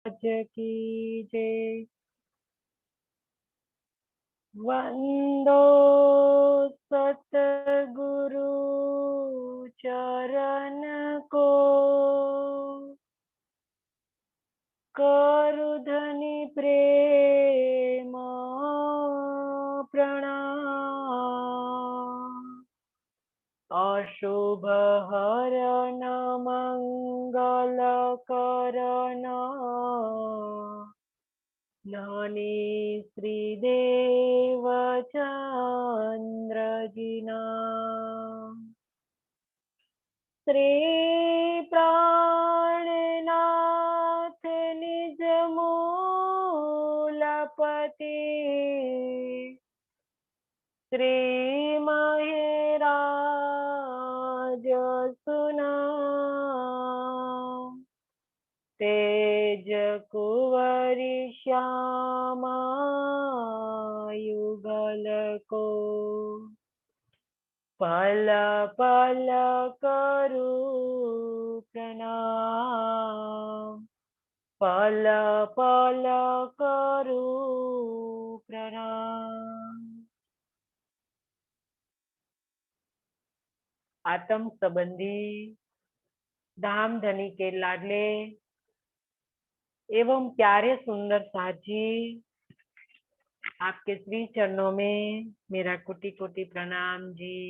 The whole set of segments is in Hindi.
की जय। वंदो सतगुरु चरण को, करु धनि प्रेम प्रणाम। अशुभ हरण मंगल करण, धनी श्रीदेव चंद्रजिना। श्री प्राणनाथ निज मूलपति, श्री महेराज सुना। तेज कुंवरी श्यामा युगल को, पल पल करू प्रणाम, पल पल करू प्रणाम। आत्म संबंधी धाम धनी के लाडले एवं प्यारे सुंदर साथ जी, आपके श्री चरणों में मेरा कोटि कोटि प्रणाम जी।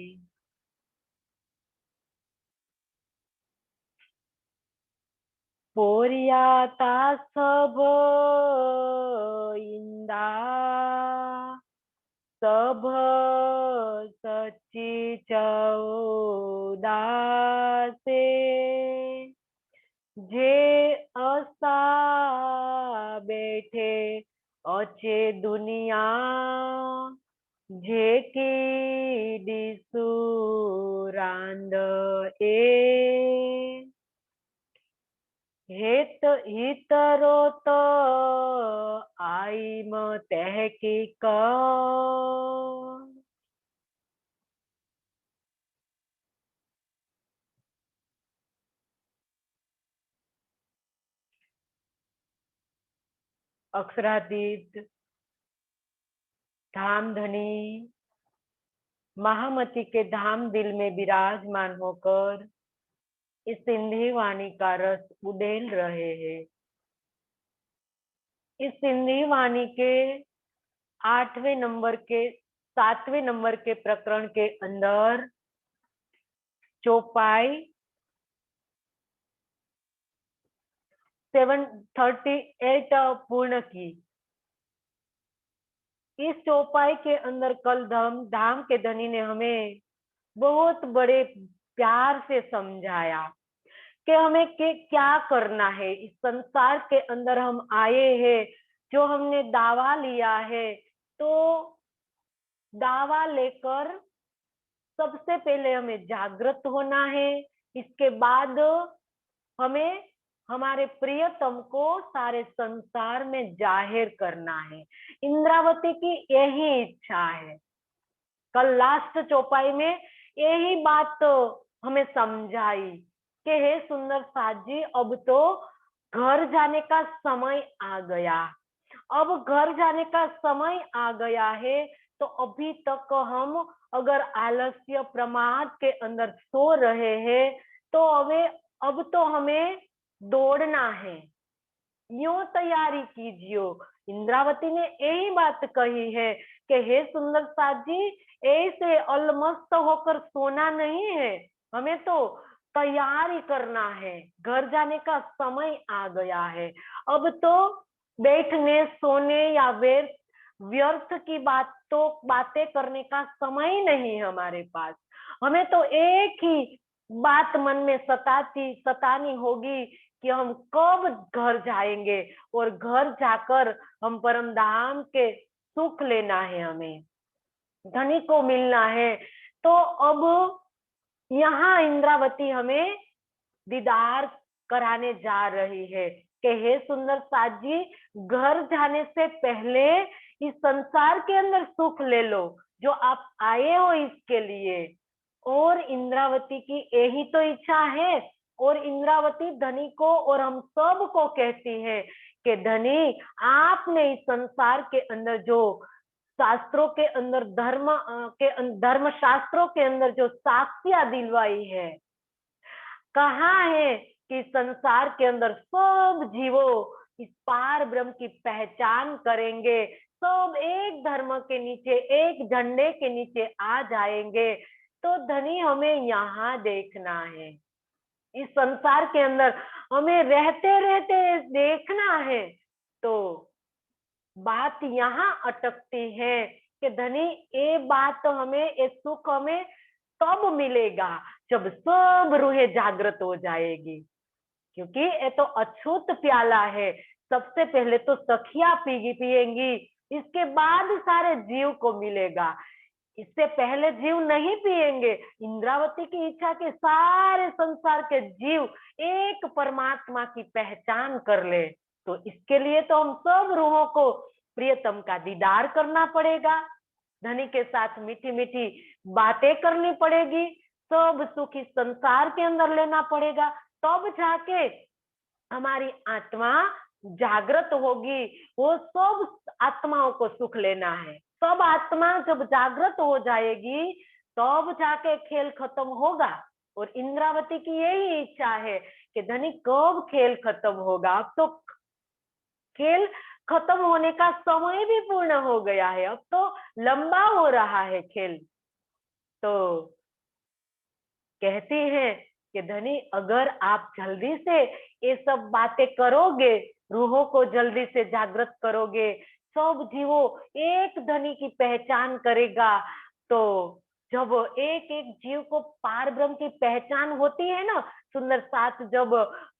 पोरियाता सब इंदा, सब सच्ची चौदासे, जे असा बैठे अचे दुनिया, जेकी दिसु रांद ए, हेत हितरो तो आईम तहकीक, अक्षरातीत धाम धनी महामती के धाम दिल में विराजमान होकर इस सिंधी वाणी का रस उड़ेल रहे हैं। इस सिंधी वाणी के 8वें नंबर के 7वें नंबर के प्रकरण के अंदर चौपाई 738 पूर्ण की। इस चौपाई के अंदर कल धाम के धनी ने हमें बहुत बड़े प्यार से समझाया कि हमें क्या करना है। इस संसार के अंदर हम आए हैं, जो हमने दावा लिया है, तो दावा लेकर सबसे पहले हमें जागृत होना है। इसके बाद हमें हमारे प्रियतम को सारे संसार में जाहिर करना है। इंद्रावती की यही इच्छा है। कल लास्ट चौपाई में यही बात तो हमें समझाई कि हे सुंदर साथ जी, अब तो घर जाने का समय आ गया। अब घर जाने का समय आ गया है, तो अभी तक हम अगर आलस्य प्रमाद के अंदर सो रहे हैं, तो अब तो हमें दौड़ना है। यूं तैयारी कीजिए। इंद्रावती ने यही बात कही है कि हे सुंदर साथ जी, ऐसे अलमस्त होकर सोना नहीं है, हमें तो तैयारी करना है। घर जाने का समय आ गया है। अब तो बैठने सोने या व्यर्थ की बातें करने का समय नहीं है हमारे पास। हमें तो एक ही बात मन में सतानी होगी कि हम कब घर जाएंगे और घर जाकर हम परम धाम के सुख लेना है, हमें धनी को मिलना है। तो अब यहाँ इंद्रावती हमें दीदार कराने जा रही है कि हे सुंदर साथ जी, घर जाने से पहले इस संसार के अंदर सुख ले लो जो आप आए हो इसके लिए। और इंद्रावती की यही तो इच्छा है। और इंद्रावती धनी को और हम सब को कहती है कि धनी आपने इस संसार के अंदर जो शास्त्रों के अंदर धर्म शास्त्रों के अंदर जो साक्षियां दिलवाई है, कहाँ है कि संसार के अंदर सब जीवों इस पार ब्रह्म की पहचान करेंगे, सब एक धर्म के नीचे, एक झंडे के नीचे आ जाएंगे। तो धनी हमें यहाँ देखना है, इस संसार के अंदर हमें रहते रहते देखना है। तो बात यहाँ अटकती है कि धनी ये बात तो हमें, ये सुख हमें तब मिलेगा जब सब रूहें जागृत हो जाएगी, क्योंकि ये तो अछूत प्याला है। सबसे पहले तो सखिया पिएंगी, इसके बाद सारे जीव को मिलेगा, इससे पहले जीव नहीं पिएंगे। इंद्रावती की इच्छा के सारे संसार के जीव एक परमात्मा की पहचान कर ले, तो इसके लिए तो हम सब रूहों को प्रियतम का दीदार करना पड़ेगा, धनी के साथ मीठी मीठी बातें करनी पड़ेगी, सब सुख इस संसार के अंदर लेना पड़ेगा, तब जाके हमारी आत्मा जागृत होगी। वो सब आत्माओं को सुख लेना है, सब आत्मा जब जागृत हो जाएगी तब जाके खेल खत्म होगा। और इंद्रावती की यही इच्छा है कि धनी कब खेल खत्म होगा, अब तो खेल खत्म होने का समय भी पूर्ण हो गया है, अब तो लंबा हो रहा है खेल। तो कहती हैं कि धनी अगर आप जल्दी से ये सब बातें करोगे, रूहों को जल्दी से जागृत करोगे, सब जीवों एक धनी की पहचान करेगा, तो जब एक एक जीव को पार ब्रह्म की पहचान होती है ना, सुंदर साथ जब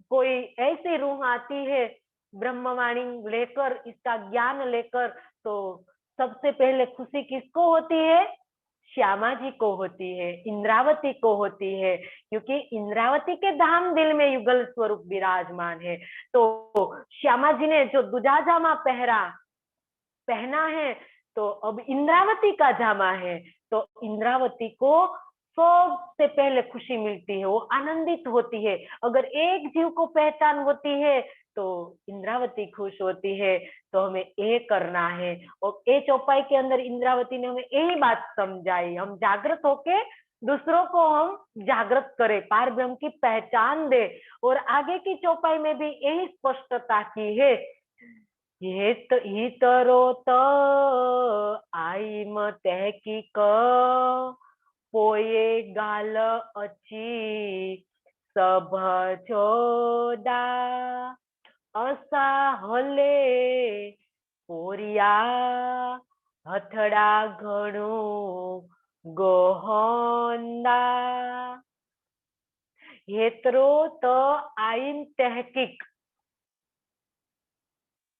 कोई ऐसी रूह आती है ब्रह्मवाणी लेकर, इसका ज्ञान लेकर, तो सबसे पहले खुशी किसको होती है? श्यामा जी को होती है, इंद्रावती को होती है, क्योंकि इंद्रावती के धाम दिल में युगल स्वरूप विराजमान है। तो श्यामा जी ने जो दूजा जामा पहना है, तो अब इंद्रावती का जामा है, तो इंद्रावती को सबसे पहले खुशी मिलती है, वो आनंदित होती है। अगर एक जीव को पहचान होती है तो इंद्रावती खुश होती है। तो हमें ये करना है, और ये चौपाई के अंदर इंद्रावती ने हमें यही बात समझाई, हम जागृत होके दूसरों को हम जागृत करें, पार ब्रह्म की पहचान दे। और आगे की चौपाई में भी यही स्पष्टता की है, ये तो इतरो तो आई तहकीक पोये गाल अच्छी सब छोदा असा हले पोरिया हथड़ा घणू गोहोंदा। हेतरो तो आइन तहकीक,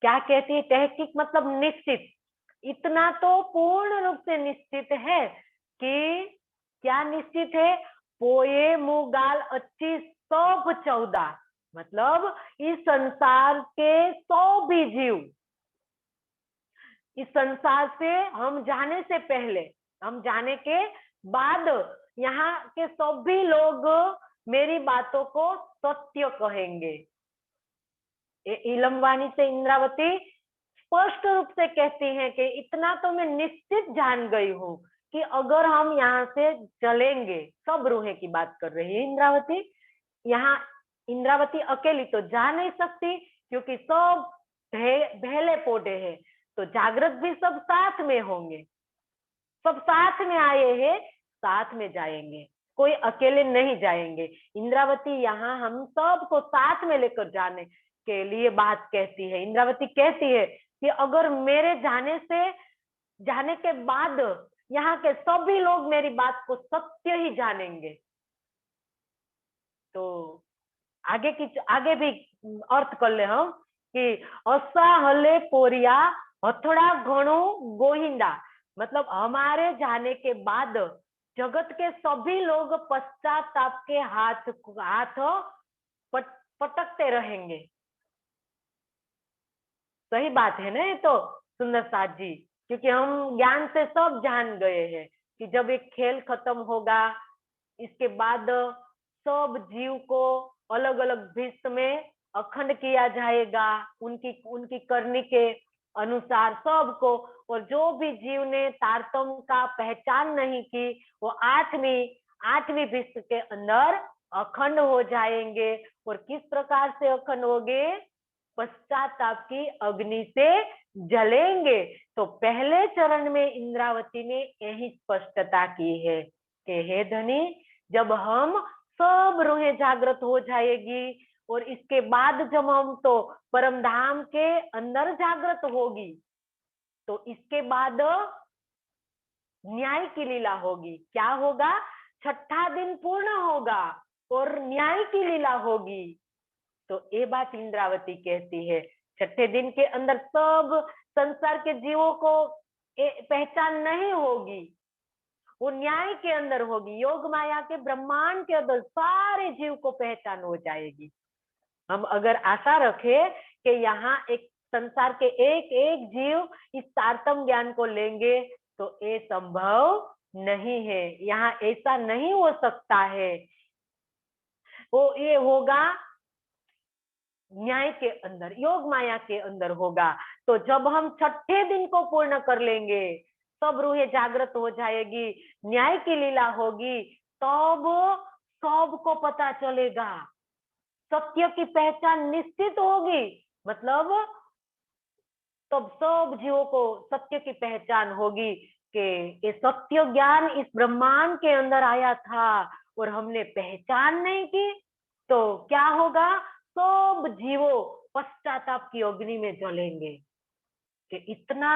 क्या कहती है? तहकीक मतलब निश्चित, इतना तो पूर्ण रूप से निश्चित है कि क्या निश्चित है? पोये मुगाल 2514, मतलब इस संसार के 100 भी जीव, इस संसार से हम जाने से पहले, हम जाने के बाद यहाँ के सभी लोग मेरी बातों को सत्य कहेंगे। इलम वाणी से इंद्रावती स्पष्ट रूप से कहती हैं कि इतना तो मैं निश्चित जान गई हूँ कि अगर हम यहाँ से चलेंगे, सब रूहें की बात कर रही है इंद्रावती, यहाँ इंद्रावती अकेली तो जा नहीं सकती, क्योंकि सब भेले पोटे हैं, तो जागृत भी सब साथ में होंगे, सब साथ में आए हैं, साथ में जाएंगे, कोई अकेले नहीं जाएंगे। इंद्रावती यहाँ हम सबको साथ में लेकर जाने के लिए बात कहती है। इंद्रावती कहती है कि अगर मेरे जाने के बाद यहाँ के सभी लोग मेरी बात को सत्य ही जानेंगे, तो आगे भी अर्थ कर ले हम कि असा हले पोरिया हथड़ा घणो गोहिंदा, मतलब हमारे जाने के बाद जगत के सभी लोग पश्चाताप के हाथ पटकते रहेंगे। सही बात है ना ये तो सुंदर साथ जी, क्योंकि हम ज्ञान से सब जान गए हैं कि जब एक खेल खत्म होगा, इसके बाद सब जीव को अलग अलग भीष्म में अखंड किया जाएगा उनकी उनकी करनी के अनुसार सबको। और जो भी जीव ने तारतम्य का पहचान नहीं की, वो आठवीं आठवीं विश्व के अंदर अखंड हो जाएंगे। और किस प्रकार से अखंड होंगे? पश्चाताप की अग्नि से जलेंगे। तो पहले चरण में इंद्रावती ने यही स्पष्टता की है कि हे धनी, जब हम सब रूहें जागृत हो जाएगी और इसके बाद जब हम तो परम धाम के अंदर जागृत होगी, तो इसके बाद न्याय की लीला होगी। क्या होगा? छठा दिन पूर्ण होगा और न्याय की लीला होगी। तो ये बात इंद्रावती कहती है, छठे दिन के अंदर सब संसार के जीवों को पहचान नहीं होगी, वो न्याय के अंदर होगी। योग माया के ब्रह्मांड के अंदर सारे जीव को पहचान हो जाएगी। हम अगर आशा रखें कि यहाँ एक संसार के एक एक जीव इस तारतम्य ज्ञान को लेंगे, तो ये संभव नहीं है। यहाँ ऐसा नहीं हो सकता है। वो ये होगा न्याय के अंदर, योग माया के अंदर होगा। तो जब हम छठे दिन को पूर्ण कर लेंगे, सब रूहें जागृत हो जाएगी, न्याय की लीला होगी, तब सबको पता चलेगा, सत्य की पहचान निश्चित होगी। मतलब तब सब जीवों को सत्य की पहचान होगी कि ये सत्य ज्ञान इस ब्रह्मांड के अंदर आया था और हमने पहचान नहीं की। तो क्या होगा? सब जीवों पश्चाताप की अग्नि में जलेंगे कि इतना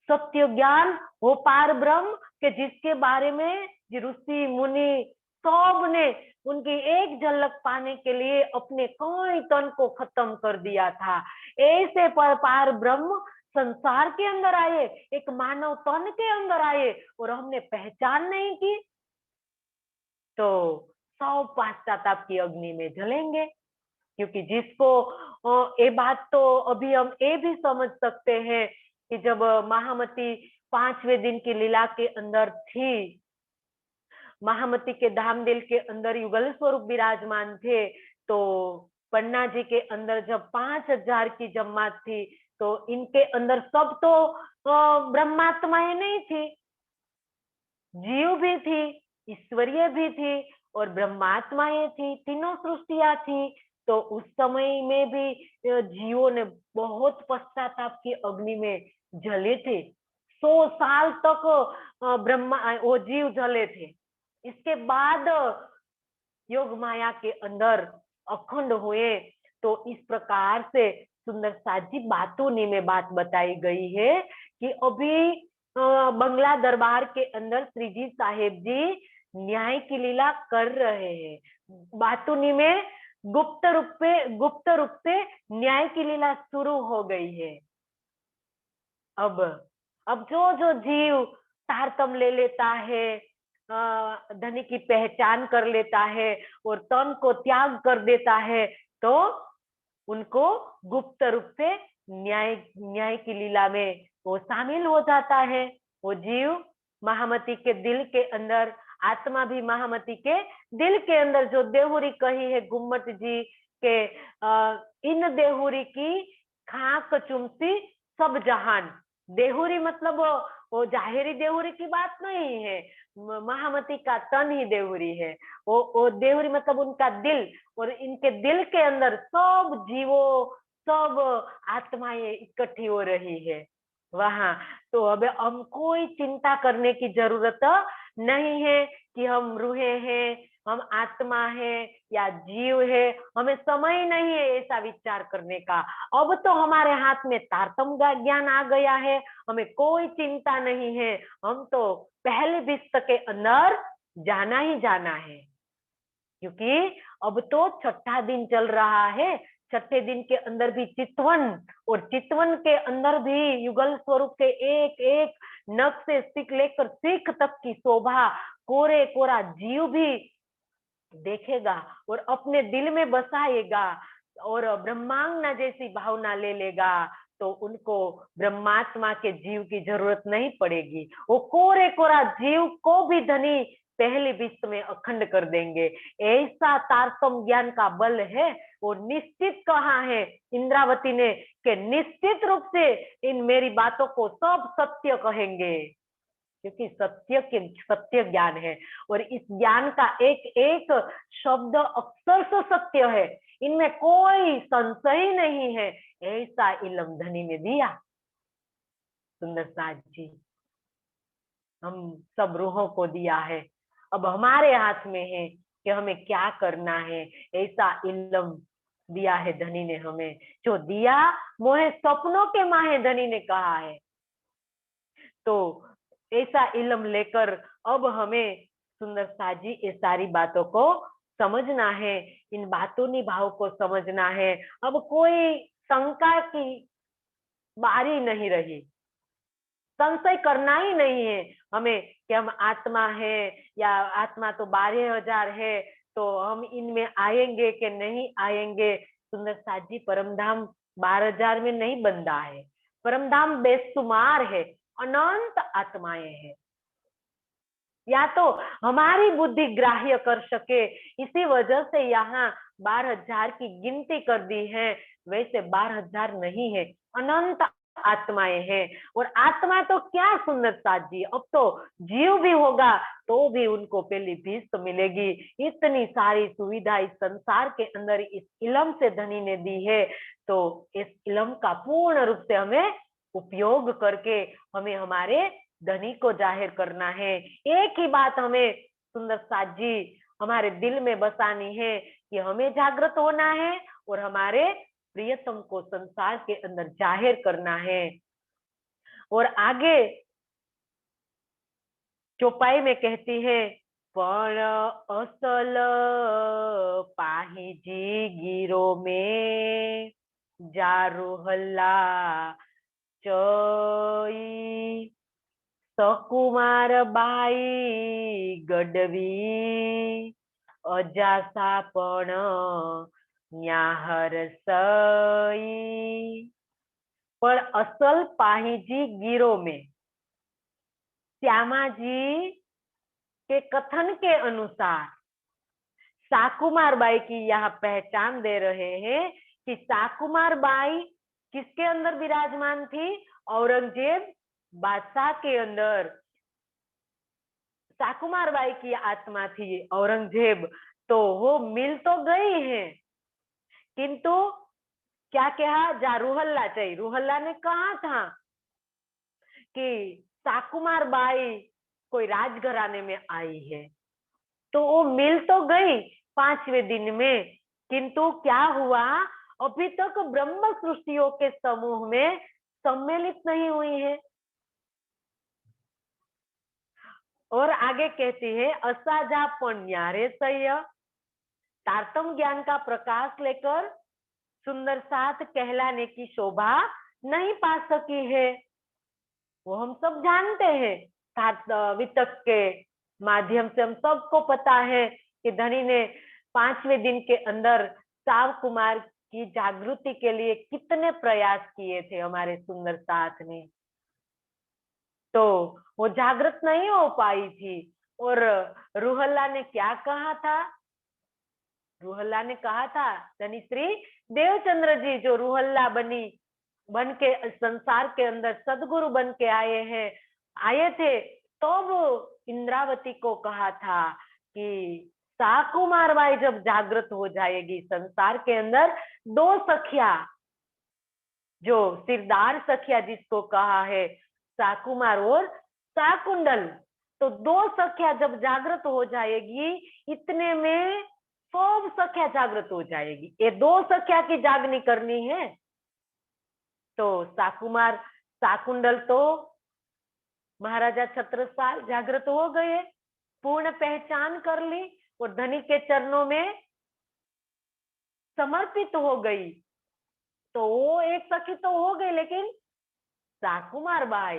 सत्य ज्ञान, वो पार ब्रह्म के जिसके बारे में ऋषि मुनि सब ने उनकी एक झलक पाने के लिए अपने कई तन को खत्म कर दिया था। ऐसे पार ब्रह्म संसार के अंदर आए, एक मानव तन के अंदर आए और हमने पहचान नहीं की, तो सब पश्चाताप की अग्नि में जलेंगे। क्योंकि जिसको ये बात तो अभी हम ये भी समझ सकते हैं कि जब महामती 5वें दिन की लीला के अंदर थी, महामती के धामदिल के अंदर युगल स्वरूप विराजमान थे, तो पन्ना जी के अंदर जब 5000 की जमात थी, तो इनके अंदर सब तो ब्रह्मात्माएं नहीं थी, जीव भी थी, ईश्वरीय भी थी और ब्रह्मात्माएं थी, तीनों सृष्टियां थी। तो उस समय में भी जीवों ने बहुत पश्चाताप की अग्नि में जले थे। 100 साल तक ब्रह्मा वो जीव जले थे। इसके बाद योग माया के अंदर अखंड हुए। तो इस प्रकार से सुंदर साजी बातों में बात बताई गई है कि अभी बंगला दरबार के अंदर श्री जी साहेब जी न्याय की लीला कर रहे हैं। बातुनी में गुप्त रूप से न्याय की लीला शुरू हो गई है। अब जो जो जीव तारतम्य ले लेता है, धनी की पहचान कर लेता है और तन को त्याग कर देता है, तो उनको गुप्त रूप से न्याय की लीला में वो शामिल हो जाता है। वो जीव महामती के दिल के अंदर, आत्मा भी महामती के दिल के अंदर जो देहुरी कही है गुम्मट जी के, इन देहुरी की खाक चुमसी सब जहान। देहुरी मतलब वो जाहिरी देहुरी की बात नहीं है, महामती का तन ही देहुरी है। वो देहुरी मतलब उनका दिल, और इनके दिल के अंदर सब जीवों, सब आत्माएं इकट्ठी हो रही है वहां। तो अब हम कोई चिंता करने की जरूरत नहीं है कि हम रूहें हैं, हम आत्मा है या जीव है। हमें समय नहीं है ऐसा विचार करने का। अब तो हमारे हाथ में तारतम्य ज्ञान आ गया है, हमें कोई चिंता नहीं है। हम तो पहले विश्व के अंदर जाना ही जाना है, क्योंकि अब तो छठा दिन चल रहा है। छठे दिन के अंदर भी चितवन, और चितवन के अंदर भी युगल स्वरूप के एक एक नख से सीख लेकर सीख तक की शोभा कोरे कोरा जीव भी देखेगा और अपने दिल में बसाएगा और ब्रह्मांगना जैसी भावना ले लेगा। तो उनको ब्रह्मात्मा के जीव की जरूरत नहीं पड़ेगी। वो कोरे कोरा जीव को भी धनी पहले विश्व में अखंड कर देंगे। ऐसा तारतम ज्ञान का बल है, वो निश्चित कहा है इंद्रावती ने कि निश्चित रूप से इन मेरी बातों को सब सत्य कहेंगे, क्योंकि सत्य ज्ञान है और इस ज्ञान का एक एक शब्द अक्षर से सत्य है, इनमें कोई संशय नहीं है। ऐसा इल्म धनी ने दिया। सुंदर साथ जी, हम सब रूहों को दिया है, अब हमारे हाथ में है कि हमें क्या करना है। ऐसा इल्म दिया है धनी ने हमें, जो दिया मोहे सपनों के माहे, धनी ने कहा है। तो ऐसा इल्म लेकर अब हमें सुंदर साथ जी ये सारी बातों को समझना है, इन बातों भाव को समझना है। अब कोई शंका की बारी नहीं रही, संशय करना ही नहीं है हमें कि हम आत्मा है या आत्मा तो 12,000 है, तो हम इनमें आएंगे कि नहीं आएंगे। सुंदर साथ जी, परमधाम 12,000 में नहीं बंधा है, परमधाम बेशुमार है, अनंत आत्माएं हैं। या तो हमारी बुद्धि ग्राह्य कर सके, इसी वजह से यहाँ 12,000 की गिनती कर दी है, वैसे 12,000 नहीं है, अनंत आत्माएं हैं। और आत्मा तो क्या सुंदर साथ जी, अब तो जीव भी होगा तो भी उनको पहली फीस तो मिलेगी। इतनी सारी सुविधा इस संसार के अंदर इस इल्म से धनी ने दी है, तो इस इल्म का पूर्ण रूप से हमें उपयोग करके हमें हमारे धनी को जाहिर करना है। एक ही बात हमें सुंदर साथ जी हमारे दिल में बसानी है कि हमें जागृत होना है और हमारे प्रियतम को संसार के अंदर जाहिर करना है। और आगे चौपाई में कहती है, पण असल पाहिजी गिरो में जारू हल्ला चई सकुमार बाई गडवी अजासा पण न्याहर सई। पर असल पाहिजी गिरो में, श्यामा जी के कथन के अनुसार साकुमार बाई की यह पहचान दे रहे हैं कि साकुमार बाई किसके अंदर विराजमान थी? औरंगजेब बादशाह के अंदर साकुमार बाई की आत्मा थी औरंगजेब। तो वो मिल तो गई है, किंतु क्या कहा? जा रूहल्ला चाहिए। रूहल्ला ने कहा था कि साकुमार बाई कोई राजघराने में आई है, तो वो मिल तो गई 5वें दिन में, किंतु क्या हुआ? अभी तक ब्रह्म सृष्टियों के समूह में सम्मिलित नहीं हुई है। और आगे कहती है, असाजा पण्यारे सह्य, तारतम ज्ञान का प्रकाश लेकर सुंदर साथ कहलाने की शोभा नहीं पा सकी है। वो हम सब जानते हैं, वितक के माध्यम से हम सबको पता है कि धनी ने 5वें दिन के अंदर साव कुमार की जागृति के लिए कितने प्रयास किए थे हमारे सुंदर साथ ने, तो वो जागृत नहीं हो पाई थी। और रूहल्ला ने क्या कहा था? रूहल्ला ने कहा था, धनी श्री देवचंद्र जी जो रूहल्ला बन के संसार के अंदर सदगुरु बन के आए थे, तो वो इंद्रावती को कहा था कि साकुमार बाई जब जागृत हो जाएगी संसार के अंदर, 2 सखिया, जो सिरदार सखिया जिसको कहा है, साकुमार और साकुंडल, तो 2 सखिया जब जागृत हो जाएगी, इतने में सब सखिया जागृत हो जाएगी। ये 2 सखिया की जागनी करनी है, तो साकुमार साकुंडल तो महाराजा छत्रसाल जागृत हो गए, पूर्ण पहचान कर ली और धनी के चरणों में समर्पित हो गई। तो वो एक सखी तो हो गई, लेकिन साकुमार बाई,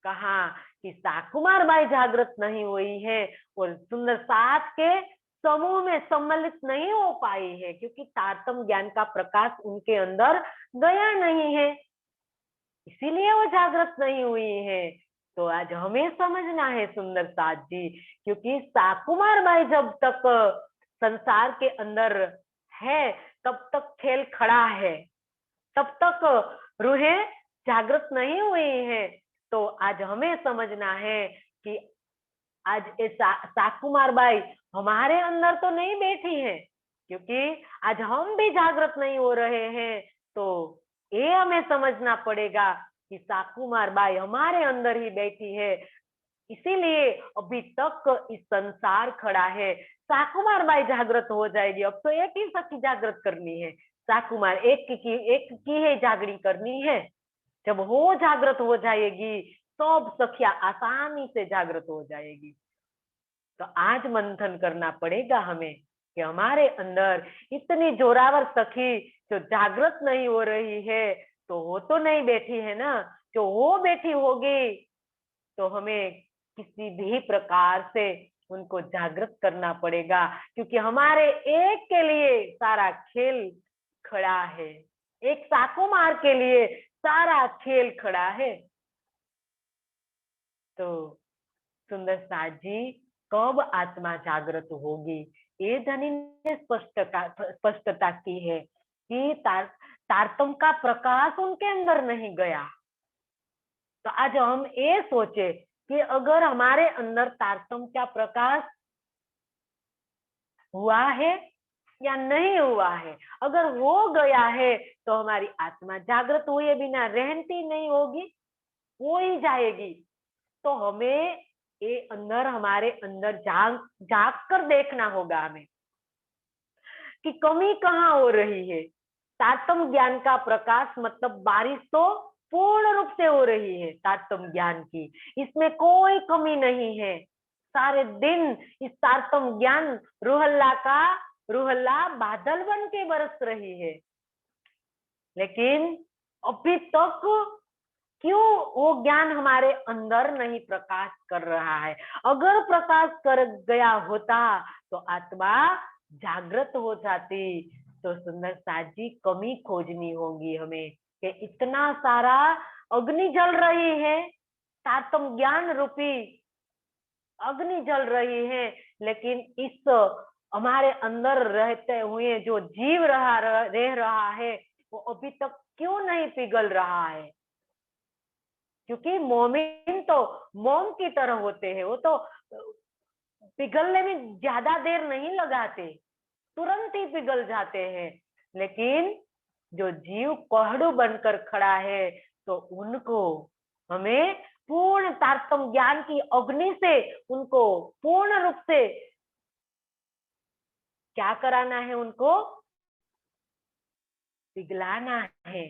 कहा कि साकुमार बाई जागृत नहीं हुई है और सुंदर साथ के समूह में सम्मिलित नहीं हो पाई है, क्योंकि तारतम ज्ञान का प्रकाश उनके अंदर गया नहीं है, इसीलिए वो जागृत नहीं हुई है। तो आज हमें समझना है सुंदर साथ जी, क्योंकि साकुमार बाई जब तक संसार के अंदर है तब तक खेल खड़ा है, तब तक रूहें जागृत नहीं हुई है। तो आज हमें समझना है कि आज ये साकुमार बाई हमारे अंदर तो नहीं बैठी है, क्योंकि आज हम भी जागृत नहीं हो रहे हैं। तो ये हमें समझना पड़ेगा कि साकुमार बाई हमारे अंदर ही बैठी है, इसीलिए अभी तक इस संसार खड़ा है। साकुमार बाई जागृत हो जाएगी, अब तो एक ही सखी जागृत करनी है, साकुमार एक की है जागृति करनी है। जब वो जागृत हो जाएगी सब सखियां आसानी से जागृत हो जाएगी। तो आज मंथन करना पड़ेगा हमें कि हमारे अंदर इतनी जोरावर सखी जो जागृत नहीं हो रही है, तो वो तो नहीं बैठी है ना, जो वो बैठी होगी तो हमें किसी भी प्रकार से उनको जागृत करना पड़ेगा, क्योंकि हमारे एक के लिए सारा खेल खड़ा है, एक साकुमार के लिए सारा खेल खड़ा है। तो सुंदर साथ जी, कब आत्मा जागृत होगी, ये धनी ने स्पष्टता की है कि तारतम का प्रकाश उनके अंदर नहीं गया। तो आज हम ये सोचे कि अगर हमारे अंदर तारतम का प्रकाश हुआ है या नहीं हुआ है, अगर हो गया है तो हमारी आत्मा जागृत हुए बिना रहती नहीं होगी, हो ही जाएगी। तो हमें ये अंदर हमारे अंदर जाग कर देखना होगा हमें कि कमी कहाँ हो रही है। तारतम ज्ञान का प्रकाश मतलब बारिश तो पूर्ण रूप से हो रही है तारतम ज्ञान की, इसमें कोई कमी नहीं है। सारे दिन इस तारतम ज्ञान रूहल्ला बादल बन के बरस रही है, लेकिन अभी तक क्यों वो ज्ञान हमारे अंदर नहीं प्रकाश कर रहा है। अगर प्रकाश कर गया होता तो आत्मा जागृत हो जाती। तो सुंदर साथ जी, कमी खोजनी होगी हमें कि इतना सारा अग्नि जल रही है, तारतम ज्ञान रूपी अग्नि जल रही है, लेकिन इस हमारे अंदर रहते हुए जो जीव रह रहा है वो अभी तक क्यों नहीं पिघल रहा है। क्योंकि मोमिन तो मोम की तरह होते हैं, वो तो पिघलने में ज्यादा देर नहीं लगाते, तुरंत ही पिघल जाते हैं। लेकिन जो जीव कोहड़ू बनकर खड़ा है तो उनको हमें पूर्ण तारतम ज्ञान की अग्नि से उनको पूर्ण रूप से क्या कराना है, उनको पिघलाना है।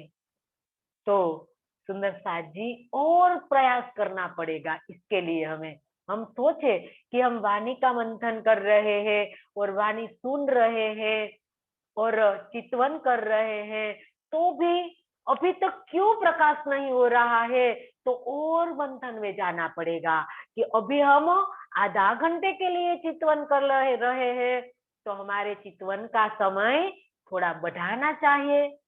तो सुंदर साथ जी, और प्रयास करना पड़ेगा इसके लिए हमें। हम सोचे कि हम वाणी का मंथन कर रहे हैं और वाणी सुन रहे हैं और चितवन कर रहे हैं, तो भी अभी तक क्यों प्रकाश नहीं हो रहा है। तो और मंथन में जाना पड़ेगा कि अभी हम आधा घंटे के लिए चितवन कर रहे हैं, तो हमारे चितवन का समय थोड़ा बढ़ाना चाहिए।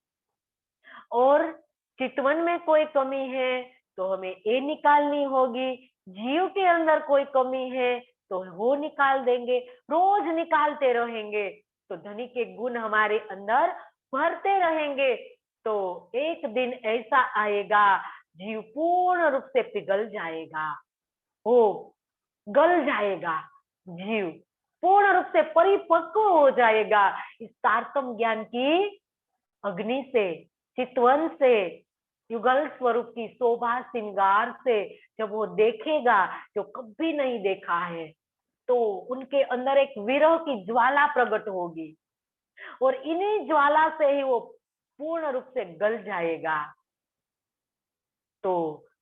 और चितवन में कोई कमी है तो हमें ये निकालनी होगी, जीव के अंदर कोई कमी है तो वो निकाल देंगे, रोज निकालते रहेंगे तो धनी के गुण हमारे अंदर भरते रहेंगे। तो एक दिन ऐसा आएगा जीव पूर्ण रूप से पिघल जाएगा, वो गल जाएगा, जीव पूर्ण रूप से परिपक्व हो जाएगा इस तारतम ज्ञान की अग्नि से, चितवन से, युगल स्वरूप की शोभा श्रृंगार से। जब वो देखेगा जो कभी नहीं देखा है, तो उनके अंदर एक विरह की ज्वाला प्रकट होगी और इन्हीं ज्वाला से ही वो पूर्ण रूप से गल जाएगा। तो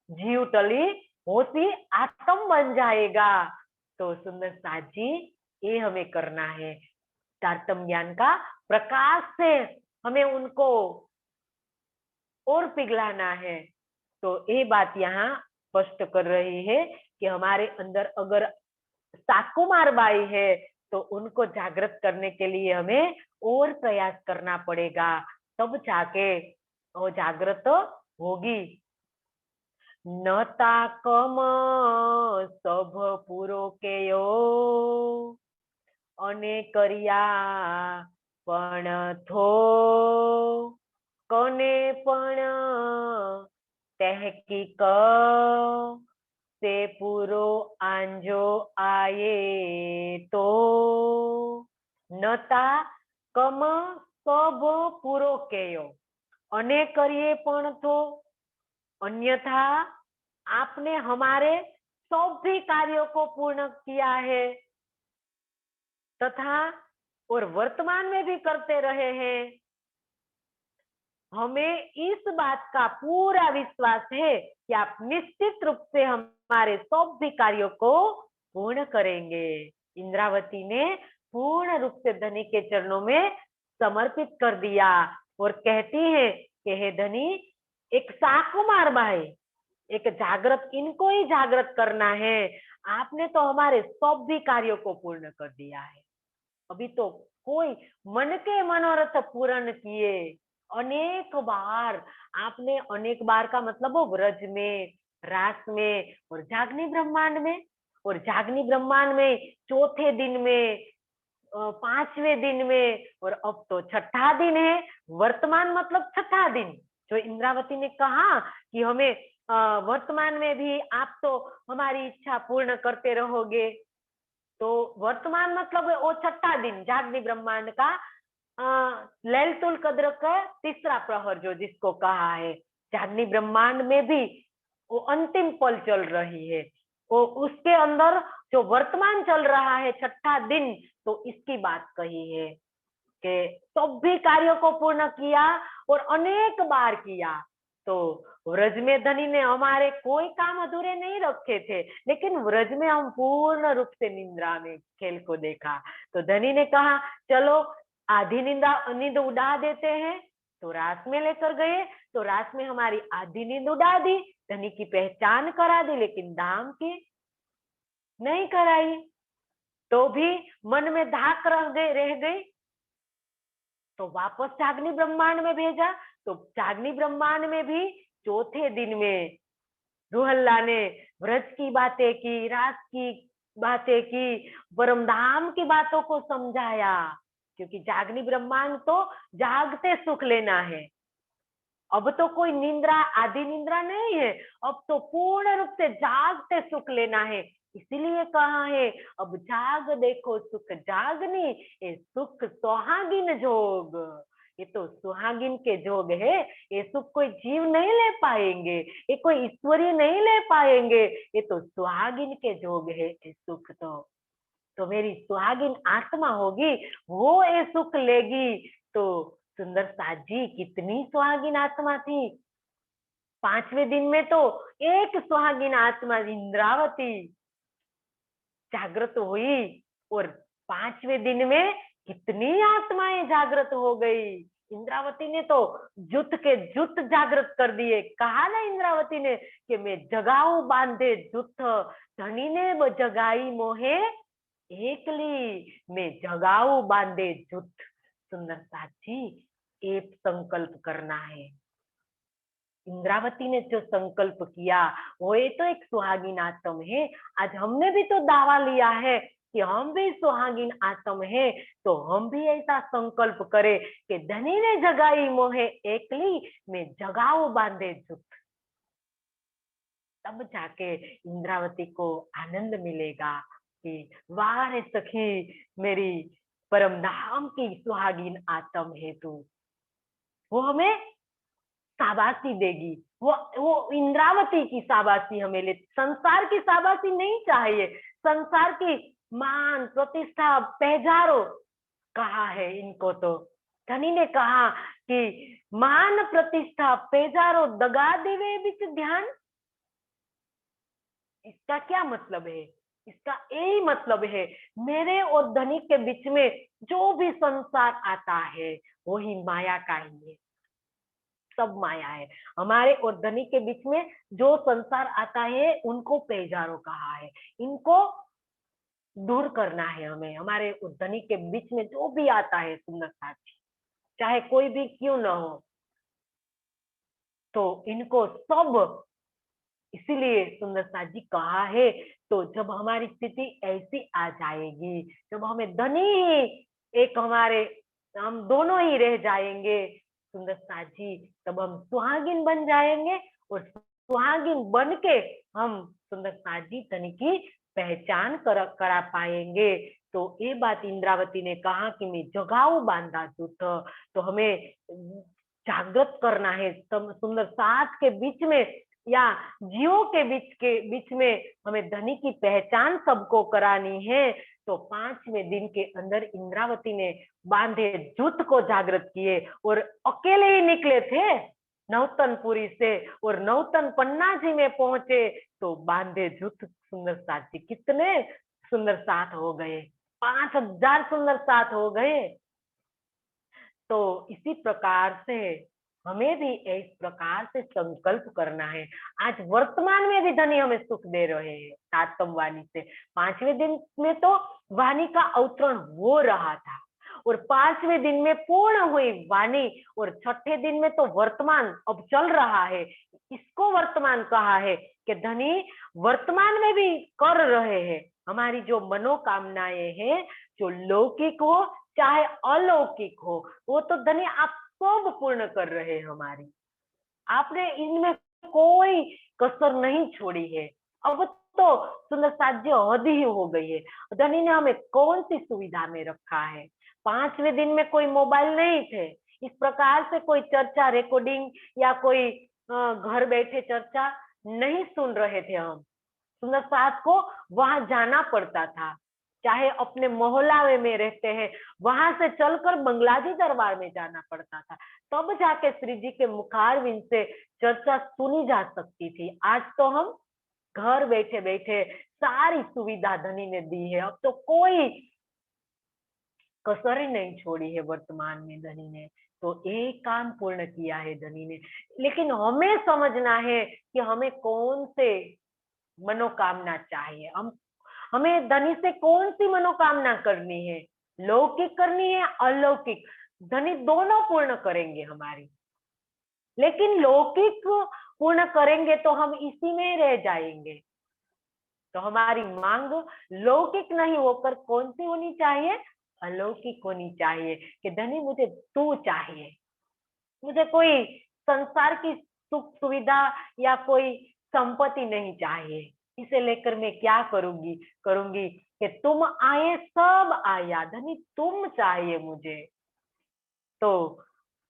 जीव टली होती आत्म बन जाएगा। तो सुंदर साथ जी, ये हमें करना है, तारतम ज्ञान का प्रकाश से हमें उनको और पिघलाना है। तो ये बात यहाँ स्पष्ट कर रही है कि हमारे अंदर अगर साकुमार बाई है तो उनको जागृत करने के लिए हमें और प्रयास करना पड़ेगा, तब जाके वो जागृत होगी। नता कम सभ पूरो केयो अने कर्या पण थो कने पण तहकीक से पूरो आंजो आये तो नता कम सब पूरो केयो अने करिए पण तो अन्यथा आपने हमारे सब भी कार्यों को पूर्ण किया है तथा और वर्तमान में भी करते रहे हैं। हमें इस बात का पूरा विश्वास है कि आप निश्चित रूप से हमारे सब भी कार्यों को पूर्ण करेंगे। इंद्रावती ने पूर्ण रूप से धनी के चरणों में समर्पित कर दिया और कहती है कि हे धनी, एक साकुमार भाई, एक जागृत, इनको ही जागृत करना है। आपने तो हमारे सब भी कार्यों को पूर्ण कर दिया है। अभी तो कोई मन के मनोरथ पूर्ण किए अनेक बार। आपने अनेक बार का मतलब वो व्रज में, रास में और जागनी ब्रह्मांड में, और जागनी ब्रह्मांड में चौथे दिन में, पांचवें दिन में, और अब तो छठा दिन है। वर्तमान मतलब छठा दिन। जो इंद्रावती ने कहा कि हमें वर्तमान में भी आप तो हमारी इच्छा पूर्ण करते रहोगे, तो वर्तमान मतलब वो छठा दिन जागनी ब्रह्मांड का लैलतुल कद्र का तीसरा प्रहर, जो जिसको कहा है जागनी ब्रह्मांड में भी वो अंतिम पल चल रही है, वो उसके अंदर जो वर्तमान चल रहा है छठा दिन, तो इसकी बात कही है कि सब भी कार्यों को पूर्ण किया और अनेक बार किया। तो व्रज में धनी ने हमारे कोई काम अधूरे नहीं रखे थे, लेकिन व्रज में हम पूर्ण रूप से निंद्रा में खेल को देखा। तो धनी ने कहा चलो आधी नींद उड़ा देते हैं, तो रात में लेकर गए, तो रात में हमारी आधी नींद उड़ा दी, धनी की पहचान करा दी, लेकिन दाम की नहीं कराई। तो भी मन में धाक रह गई। तो वापस जागनी ब्रह्मांड में भेजा। तो जागनी ब्रह्मांड में भी चौथे दिन में रूहल्ला ने व्रज की बातें की, रास की बातें की, परम धाम की बातों को समझाया, क्योंकि जागनी ब्रह्मांड तो जागते सुख लेना है। अब तो कोई निंद्रा, आधी निंद्रा नहीं है, अब तो पूर्ण रूप से जागते सुख लेना है। इसीलिए कहा है अब जाग देखो सुख जागनी, ये सुख सुहागिन जोग। ये तो सुहागिन के जोग है, ये सुख कोई जीव नहीं ले पाएंगे, ये कोई ईश्वरीय नहीं ले पाएंगे, ये तो सुहागिन के जोग है ये सुख। तो मेरी सुहागिन आत्मा होगी, वो ये सुख लेगी। तो सुंदर साथ जी कितनी सुहागिन आत्मा थी। पांचवें दिन में तो एक सुहागिन आत्मा इंद्रावती जागृत हुई, और पांचवें दिन में कितनी आत्माएं जागृत हो गई। इंद्रावती ने तो जुट के जुट जागृत कर दिए। कहा ना इंद्रावती ने कि मैं जगाऊ बांधे जुट, धनी ने वो जगाई मोहे एकली, मैं जगाऊ बांधे जुट। सुंदर साथी, एक संकल्प करना है। इंद्रावती ने जो संकल्प किया वो ये तो एक सुहागिन आत्म है। आज हमने भी तो दावा लिया है कि हम भी सुहागिन आत्म है, तो हम भी ऐसा संकल्प करें कि धनी ने जगाई मोहे एकली, मैं जगाऊ बांधे जुट। तब जाके इंद्रावती को आनंद मिलेगा कि वाह रे सखी, मेरी परम धाम की सुहागिन आत्म है तू। वो हमें शाबाशी देगी, वो इंद्रावती की शाबाशी हमें ले, संसार की शाबाशी नहीं चाहिए। संसार की मान प्रतिष्ठा पहचारो कहा है इनको। तो धनी ने कहा कि मान प्रतिष्ठा पेजारो दगा देवे बिच ध्यान। इसका क्या मतलब है? इसका यही मतलब है, मेरे और धनी के बीच में जो भी संसार आता है वही माया का ही है, सब माया है। हमारे और धनी के बीच में जो संसार आता है उनको पेजारो कहा है। इनको दूर करना है हमें। हमारे और धनी के बीच में जो भी आता है सुंदर साथी, चाहे कोई भी क्यों न हो, तो इनको सब इसीलिए सुंदर साथ जी कहा है, तो जब हमारी स्थिति ऐसी आ जाएगी, जब हमें धनी ही एक हमारे, हम दोनों ही रह जाएंगे सुंदर साथ जी, तब हम सुहागिन बन जाएंगे, और सुहागिन बन के हम सुंदर साथ जी धनी की पहचान करा पाएंगे। तो ये बात इंद्रावती ने कहा कि मैं जगाऊ बांधा जूथ, तो हमें जागृत करना है सुंदर साथ के बीच में, या जीवों के बीच में हमें धनी की पहचान सबको करानी है। तो 5वें दिन के अंदर इंद्रावती ने बांधे जूथ को जागृत किए, और अकेले ही निकले थे नौतनपुरी से, और नौतन पन्ना जी में पहुंचे तो बांधे जूथ सुंदर साथ जी कितने सुंदर साथ हो गए, 5000 सुंदर साथ हो गए। तो इसी प्रकार से हमें भी इस प्रकार से संकल्प करना है। आज वर्तमान में भी धनी हमें सुख दे रहे हैं 7वीं वाणी से। 5वें दिन में तो वाणी का अवतरण हो रहा था, और 5वें दिन में पूर्ण हुई वाणी, और 6ठे दिन में तो वर्तमान अब चल रहा है। इसको वर्तमान कहा है कि धनी वर्तमान में भी कर रहे हैं हमारी जो मनोकामनाएं हैं, जो लौकिक हो चाहे अलौकिक हो, वो तो धनी आप सब पूर्ण कर रहे हैं हमारी। आपने इनमें कोई कसर नहीं छोड़ी है। अब तो सुंदर साथ जी हद ही हो गई है। धनी ने हमें कौन सी सुविधा में रखा है। 5वें दिन में कोई मोबाइल नहीं थे, इस प्रकार से कोई चर्चा रिकॉर्डिंग या कोई घर बैठे चर्चा नहीं सुन रहे थे हम। सुंदर साथ को वहां जाना पड़ता था, चाहे अपने मोहल्ला में रहते हैं, वहां से चलकर बंगलाजी दरबार में जाना पड़ता था, तब जाके श्री जी के मुखारविंद से चर्चा सुनी जा सकती थी। आज तो हम घर बैठे बैठे सारी सुविधा धनी ने दी है। अब तो कोई कसर ही नहीं छोड़ी है वर्तमान में धनी ने। तो एक काम पूर्ण किया है धनी ने, लेकिन हमें समझना है कि हमें कौन से मनोकामना चाहिए। हमें धनी से कौन सी मनोकामना करनी है, लौकिक करनी है अलौकिक। धनी दोनों पूर्ण करेंगे हमारी, लेकिन लौकिक पूर्ण करेंगे तो हम इसी में रह जाएंगे। तो हमारी मांग लौकिक नहीं होकर कौन सी होनी चाहिए, अलौकिक होनी चाहिए। कि धनी मुझे तू चाहिए, मुझे कोई संसार की सुख सुविधा या कोई संपत्ति नहीं चाहिए। इसे लेकर मैं क्या करूंगी करूंगी कि तुम आए सब आया, धनी तुम चाहिए मुझे। तो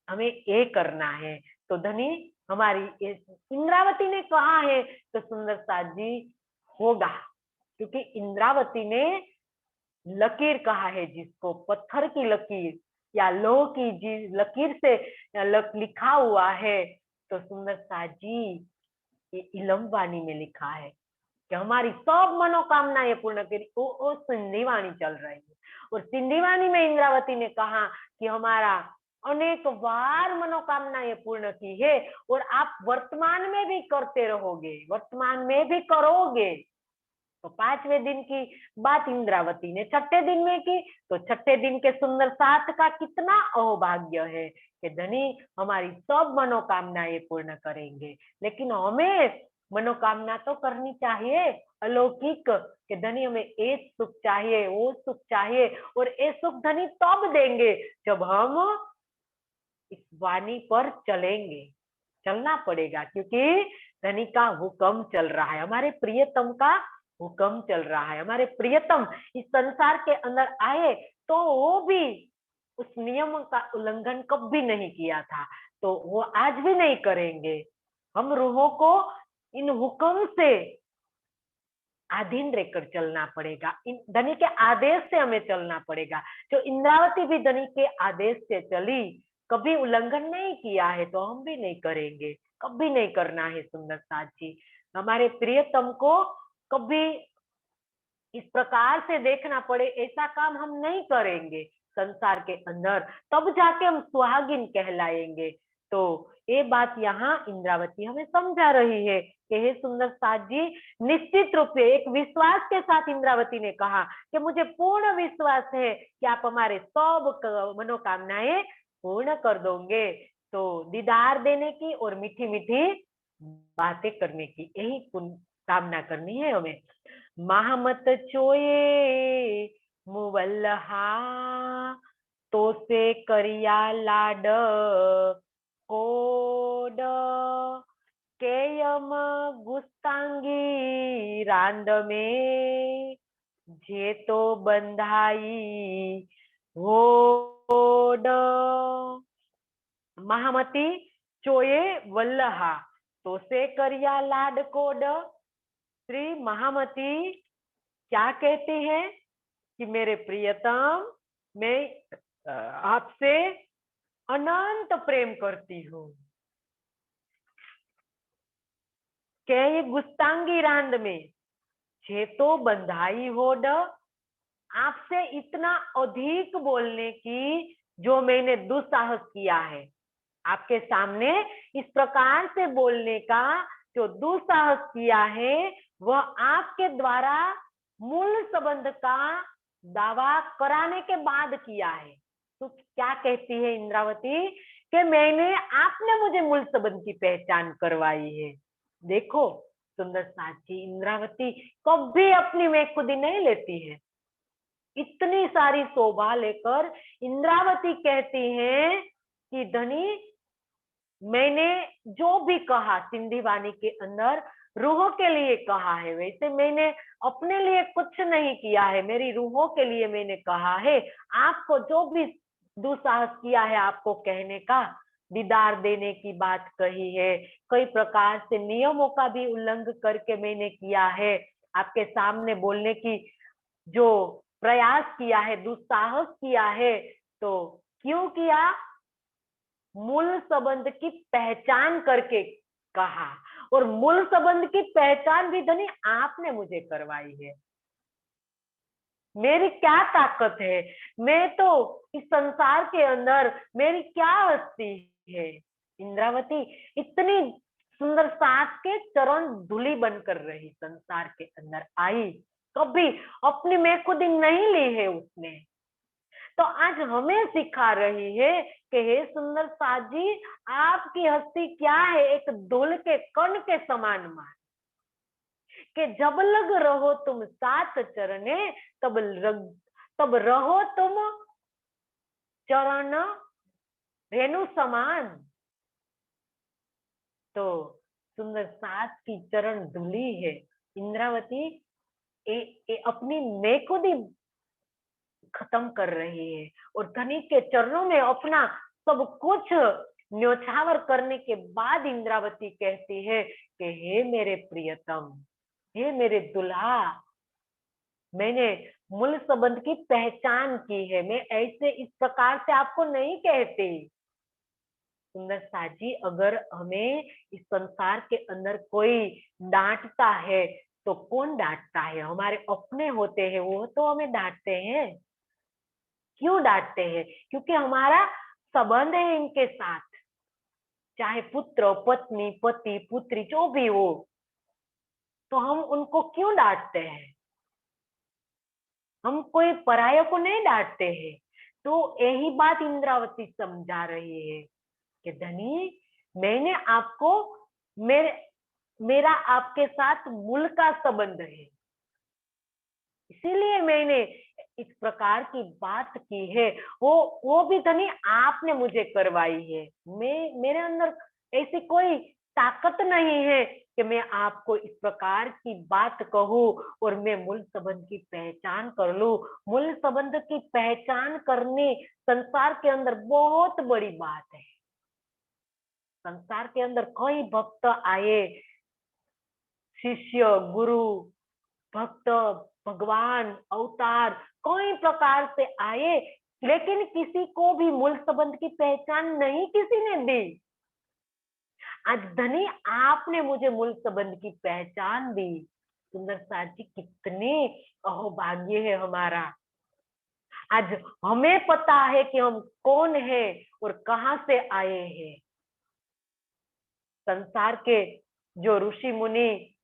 हमें ये करना है। तो धनी हमारी इंद्रावती ने कहा है तो सुंदर साथ जी होगा, क्योंकि इंद्रावती ने लकीर कहा है, जिसको पत्थर की लकीर या लोह की लकीर से लिखा हुआ है। तो सुंदर साथ जी ये इलम वाणी में लिखा है कि हमारी सब मनोकामनाएं पूर्ण करी। वो सिंधी वाणी चल रही है, और सिंधी वाणी में इंद्रावती ने कहा कि हमारा अनेक बार मनोकामनाएं पूर्ण की है, और आप वर्तमान में भी करते रहोगे, वर्तमान में भी करोगे। तो 5वें दिन की बात इंद्रावती ने 6ठे दिन में की, तो 6ठे दिन के सुंदर साथ का कितना अहोभाग्य है कि धनी हमारी सब मनोकामनाएं पूर्ण करेंगे। लेकिन हमें मनोकामना तो करनी चाहिए अलौकिक, कि धनी हमें ये सुख चाहिए वो सुख चाहिए, और ये सुख धनी तब देंगे जब हम इस वाणी पर चलेंगे। चलना पड़ेगा, क्योंकि धनी का हुक्म चल रहा है, हमारे प्रियतम का हुक्म चल रहा है। हमारे प्रियतम इस संसार के अंदर आए तो वो भी उस नियम का उल्लंघन कभी नहीं किया था, तो वो आज भी नहीं करेंगे। हम रूहों को इन हुक्म से अधीन रहकर चलना पड़ेगा, इन धनी के आदेश से हमें चलना पड़ेगा। जो इंद्रावती भी धनी के आदेश से चली, कभी उल्लंघन नहीं किया है, तो हम भी नहीं करेंगे, कभी नहीं करना है सुंदर साथ जी। हमारे प्रियतम को कभी इस प्रकार से देखना पड़े ऐसा काम हम नहीं करेंगे संसार के अंदर, तब जाके हम सुहागिन कहलाएंगे। तो ये बात यहाँ इंद्रावती हमें समझा रही है कि हे सुंदर साथ जी, निश्चित रूप से एक विश्वास के साथ इंद्रावती ने कहा कि मुझे पूर्ण विश्वास है कि आप हमारे सब मनोकामनाएं पूर्ण कर दोगे। तो दीदार देने की और मीठी मीठी बातें करने की, यही कामना करनी है हमें। महामत चोये मुवल्लहा, तो से करिया लाड कोड, केयम गुस्तांगी रांद में, जे तो बंधाई होड। महामती चोये वल्लहा, तो से करिया लाड कोड। श्री महामती क्या कहते हैं कि मेरे प्रियतम, मैं आपसे अनंत प्रेम करती हूँ। क्या ये गुस्तांगी रांद में, छे तो बंधाई होड, आपसे इतना अधिक बोलने की जो मैंने दुस्साहस किया है, आपके सामने इस प्रकार से बोलने का जो दुस्साहस किया है, वह आपके द्वारा मूल संबंध का दावा कराने के बाद किया है। तो क्या कहती है इंद्रावती कि मैंने आपने मुझे मूल संबंध की पहचान करवाई है। देखो सुंदर साची, इंद्रावती कभी अपनी में खुदी नहीं लेती है। इतनी सारी शोभा लेकर इंद्रावती कहती हैं कि धनी, मैंने जो भी कहा सिंधी वाणी के अंदर रूहों के लिए कहा है, वैसे मैंने अपने लिए कुछ नहीं किया है, मेरी रूहों के लिए मैंने कहा है। आपको जो भी दुस्साहस किया है आपको कहने का, दीदार देने की बात कही है, कई प्रकार से नियमों का भी उल्लंघन करके मैंने किया है, आपके सामने बोलने की जो प्रयास किया है, दुस्साहस किया है। तो क्यों किया? मूल संबंध की पहचान करके कहा, और मूल संबंध की पहचान भी धनी आपने मुझे करवाई है। मेरी क्या ताकत है, मैं तो इस संसार के अंदर मेरी क्या हस्ती है। इंद्रावती इतनी सुंदर सास के चरण धूली बनकर रही, संसार के अंदर आई, कभी अपनी मैं खुद नहीं ली है उसने। तो आज हमें सिखा रही है कि हे सुंदर साजी, आपकी हस्ती क्या है, एक धूल के कण के समान मान के जब लग रहो तुम साथ चरने, तब रहो तुम चरण रेणु समान। तो सुंदर सास की चरण धुली है इंद्रावती, अपनी मैं खुद ही खत्म कर रही है, और धनी के चरणों में अपना सब कुछ न्योछावर करने के बाद इंद्रावती कहती है कि हे मेरे प्रियतम, हे मेरे दुल्हा, मैंने मूल संबंध की पहचान की है, मैं ऐसे इस प्रकार से आपको नहीं कहती। सुंदर साजी, अगर हमें इस संसार के अंदर कोई डांटता है तो कौन डांटता है? हमारे अपने होते हैं, वो तो हमें डांटते हैं। क्यों डांटते हैं? क्योंकि हमारा संबंध है इनके साथ, चाहे पुत्र पत्नी पति पुत्री जो भी हो, तो हम उनको क्यों डांटते हैं? हम कोई पराया को नहीं डांटते हैं। तो यही बात इंद्रावती समझा रही है कि धनी, मैंने आपको, मेरे मेरा आपके साथ मूल का संबंध है, इसीलिए मैंने इस प्रकार की बात की है। वो भी धनी आपने मुझे करवाई है। मेरे अंदर ऐसी कोई ताकत नहीं है कि मैं आपको इस प्रकार की बात कहूँ और मैं मूल संबंध की पहचान कर लूं। मूल संबंध की पहचान करने संसार के अंदर बहुत बड़ी बात है। संसार के अंदर कई भक्त आए, शिष्य गुरु भक्त भगवान अवतार कई प्रकार से आए, लेकिन किसी को भी मूल संबंध की पहचान नहीं किसी ने दी। आज धनी आपने मुझे मूल संबंध की पहचान दी। सुंदर साजी, कितने अहोभाग्य है हमारा। आज हमें पता है कि हम कौन है और कहां से आए हैं। संसार के जो ऋषि मुनि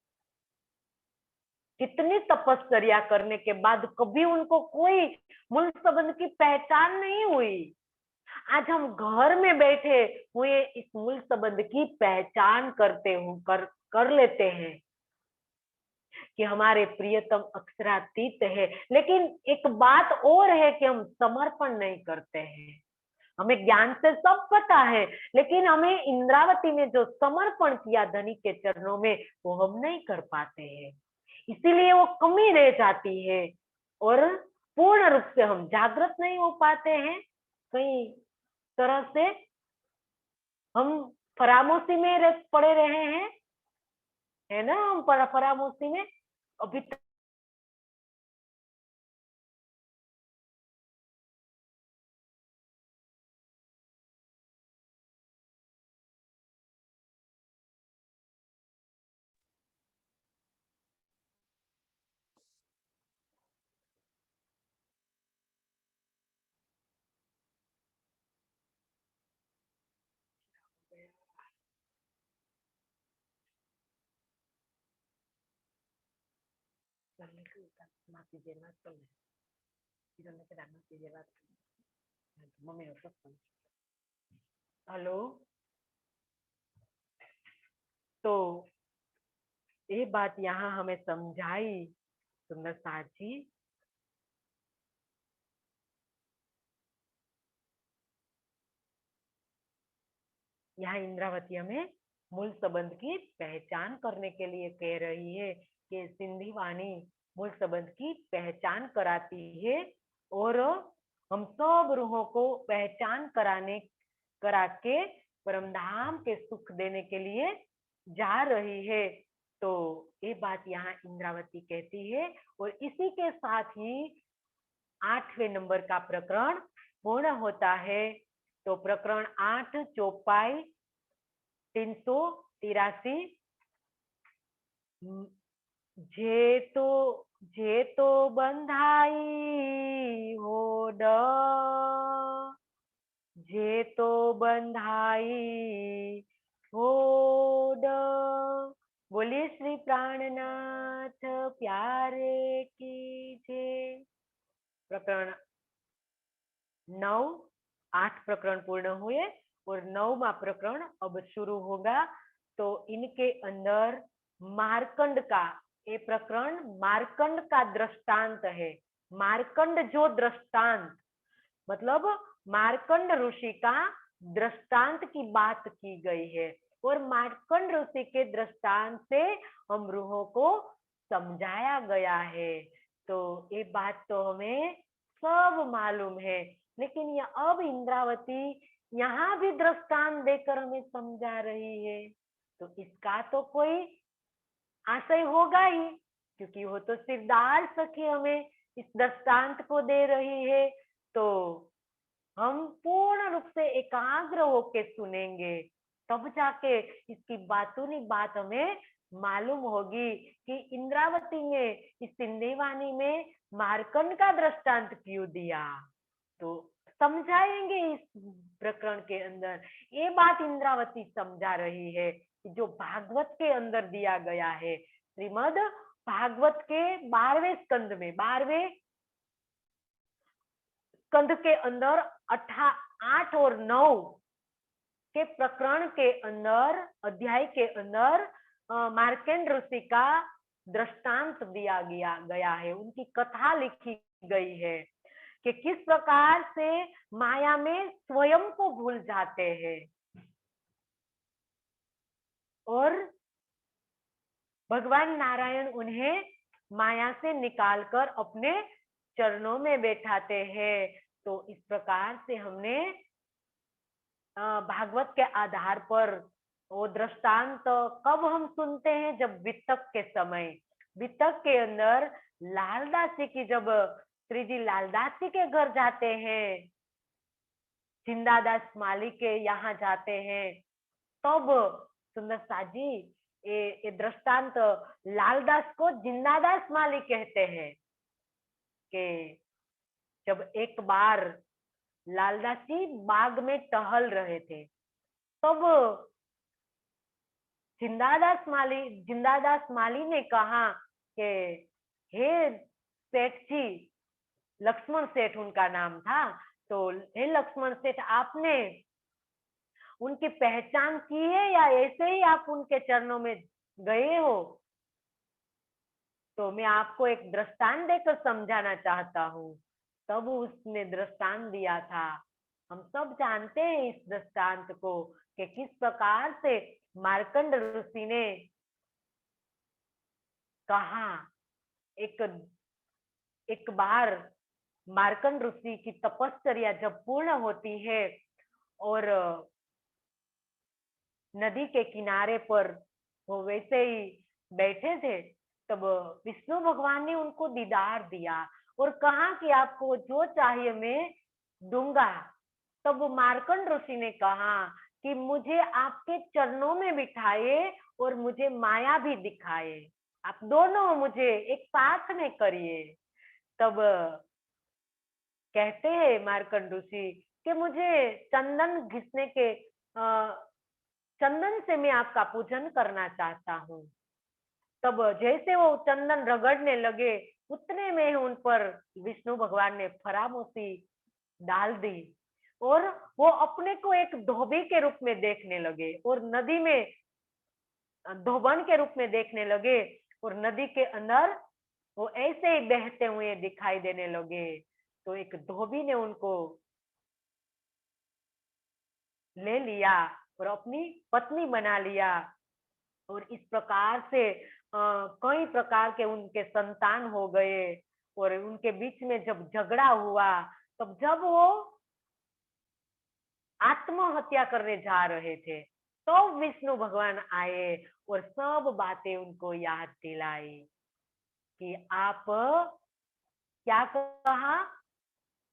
कितनी तपस्या करने के बाद कभी उनको कोई मूल संबंध की पहचान नहीं हुई। आज हम घर में बैठे हुए इस मूल संबंध की पहचान कर लेते हैं कि हमारे प्रियतम अक्षरातीत है, लेकिन एक बात और है कि हम समर्पण नहीं करते हैं। हमें ज्ञान से सब पता है, लेकिन हमें इंद्रावती ने जो समर्पण किया धनी के चरणों में, वो हम नहीं कर पाते हैं। इसीलिए वो कमी रह जाती है और पूर्ण रूप से हम जागृत नहीं हो पाते हैं। कई तरह से हम फरामोशी में पड़े रहे हैं, है ना, हम फरामोशी में अभी तक। हेलो, तो ये बात यहाँ हमें समझाई सुंदर साथी। यहाँ इंद्रावती हमें मूल संबंध की पहचान करने के लिए कह रही है कि सिंधी वाणी मूल संबंध की पहचान कराती है और हम सब रूहों को पहचान करा के परमधाम के सुख देने के लिए जा रही है। तो ये बात यहाँ इंद्रावती कहती है और इसी के साथ ही 8वें नंबर का प्रकरण पूर्ण होता है। तो प्रकरण 8 चौपाई 383 जे तो बंधाई होड, जे तो बंधाई होड। बोलिए श्री प्राणनाथ प्यारे की जय। प्रकरण 9, 8 प्रकरण पूर्ण हुए और 9वां प्रकरण अब शुरू होगा। तो इनके अंदर मार्कंड का, ये प्रकरण मार्कंड का दृष्टांत है। मार्कंड जो दृष्टांत मतलब मार्कंड ऋषि का दृष्टांत की बात की गई है और मार्कंड ऋषि के दृष्टांत से हम रूहों को समझाया गया है। तो ये बात तो हमें सब मालूम है, लेकिन ये अब इंद्रावती यहाँ भी दृष्टांत देकर हमें समझा रही है। तो इसका तो कोई आशय होगा ही, क्योंकि वो तो सिरदार सखी हमें इस दृष्टांत को दे रही है। तो हम पूर्ण रूप से एकाग्र होके सुनेंगे, तब जाके इसकी बातों बात हमें मालूम होगी कि इंद्रावती ने इस सिंधीवाणी में मार्कंड का दृष्टांत क्यों दिया। तो समझाएंगे इस प्रकरण के अंदर। ये बात इंद्रावती समझा रही है कि जो भागवत के अंदर दिया गया है, श्रीमद् भागवत के 12वें स्कंद में, 12वें स्कंद के अंदर 8 और 9 के प्रकरण के अंदर, अध्याय के अंदर मार्कंड ऋषि का दृष्टांत दिया गया है, उनकी कथा लिखी गई है कि किस प्रकार से माया में स्वयं को भूल जाते हैं और भगवान नारायण उन्हें माया से निकालकर अपने चरणों में बैठाते हैं। तो इस प्रकार से हमने भागवत के आधार पर वो दृष्टांत कब हम सुनते हैं, जब वितक के समय, वितक के अंदर लालदास जी की, जब श्री जी लालदास जी के घर जाते हैं, जिंदादास माली के यहाँ जाते हैं, तब सुंदर साजी ये दृष्टांत लालदास को जिंदादास माली कहते हैं कि जब एक बार लालदास जी बाग में टहल रहे थे, तब जिंदादास माली ने कहा कि हे सेठ जी, लक्ष्मण सेठ उनका नाम था, तो हे लक्ष्मण सेठ, आपने उनकी पहचान की है या ऐसे ही आप उनके चरणों में गए हो? तो मैं आपको एक दृष्टांत देकर समझाना चाहता हूँ। तब उसने दृष्टांत दिया था। हम सब जानते हैं इस दृष्टांत को कि किस प्रकार से मार्कंड ऋषि ने कहा। एक एक बार मार्कंड ऋषि की तपश्चर्या जब पूर्ण होती है और नदी के किनारे पर वो वैसे ही बैठे थे, तब विष्णु भगवान ने उनको दीदार दिया और कहा कि आपको जो चाहिए मैं दूंगा। तब वो मार्कंड ऋषि ने कहा कि मुझे आपके चरणों में बिठाए और मुझे माया भी दिखाए, आप दोनों मुझे एक साथ में करिए। तब कहते हैं मार्कंड ऋषि कि मुझे चंदन घिसने के चंदन से मैं आपका पूजन करना चाहता हूँ। तब जैसे वो चंदन रगड़ने लगे, उतने में उन पर विष्णु भगवान ने फरामोशी डाल दी और वो अपने को एक धोबी के रूप में देखने लगे और नदी में धोबन के रूप में देखने लगे और नदी के अंदर वो ऐसे ही बहते हुए दिखाई देने लगे। तो एक धोबी ने उनको ले लिया और अपनी पत्नी बना लिया और इस प्रकार से कई प्रकार के उनके संतान हो गए। और उनके बीच में जब झगड़ा हुआ, तब जब वो आत्महत्या करने जा रहे थे, तो विष्णु भगवान आए और सब बातें उनको याद दिलाई कि आप क्या कहा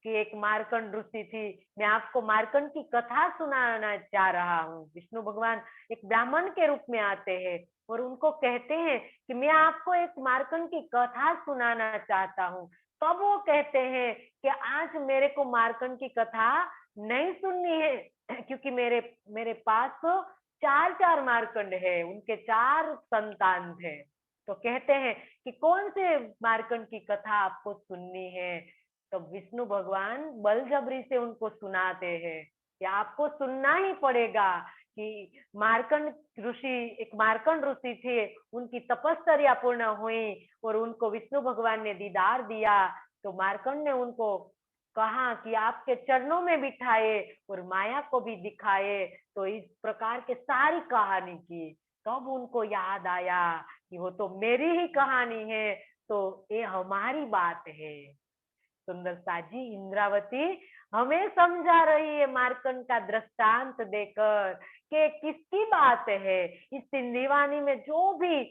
कि एक मार्कंड ऋषि थी। मैं आपको मार्कंड की कथा सुनाना चाह रहा हूँ। विष्णु भगवान एक ब्राह्मण के रूप में आते हैं और उनको कहते हैं कि मैं आपको एक मार्कंड की कथा सुनाना चाहता हूँ। तब वो कहते हैं कि आज मेरे को मार्कंड की कथा नहीं सुननी है, क्योंकि मेरे मेरे पास तो चार चार मार्कंड है, उनके चार संतान थे। तो कहते हैं कि कौन से मार्कंड की कथा आपको सुननी है। तो विष्णु भगवान बलजबरी से उनको सुनाते हैं कि आपको सुनना ही पड़ेगा कि मार्कंड ऋषि, एक मार्कंड ऋषि थे, उनकी तपस्या पूर्ण हुई और उनको विष्णु भगवान ने दीदार दिया। तो मार्कंड ने उनको कहा कि आपके चरणों में बिठाए और माया को भी दिखाए। तो इस प्रकार के सारी कहानी की। तब उनको याद आया कि वो तो मेरी ही कहानी है, तो ये हमारी बात है। सुंदरता जी, इंद्रावती हमें समझा रही है मार्कंड का दृष्टांत देकर कि किसकी बात है। इस सिंधी वाणी में जो भी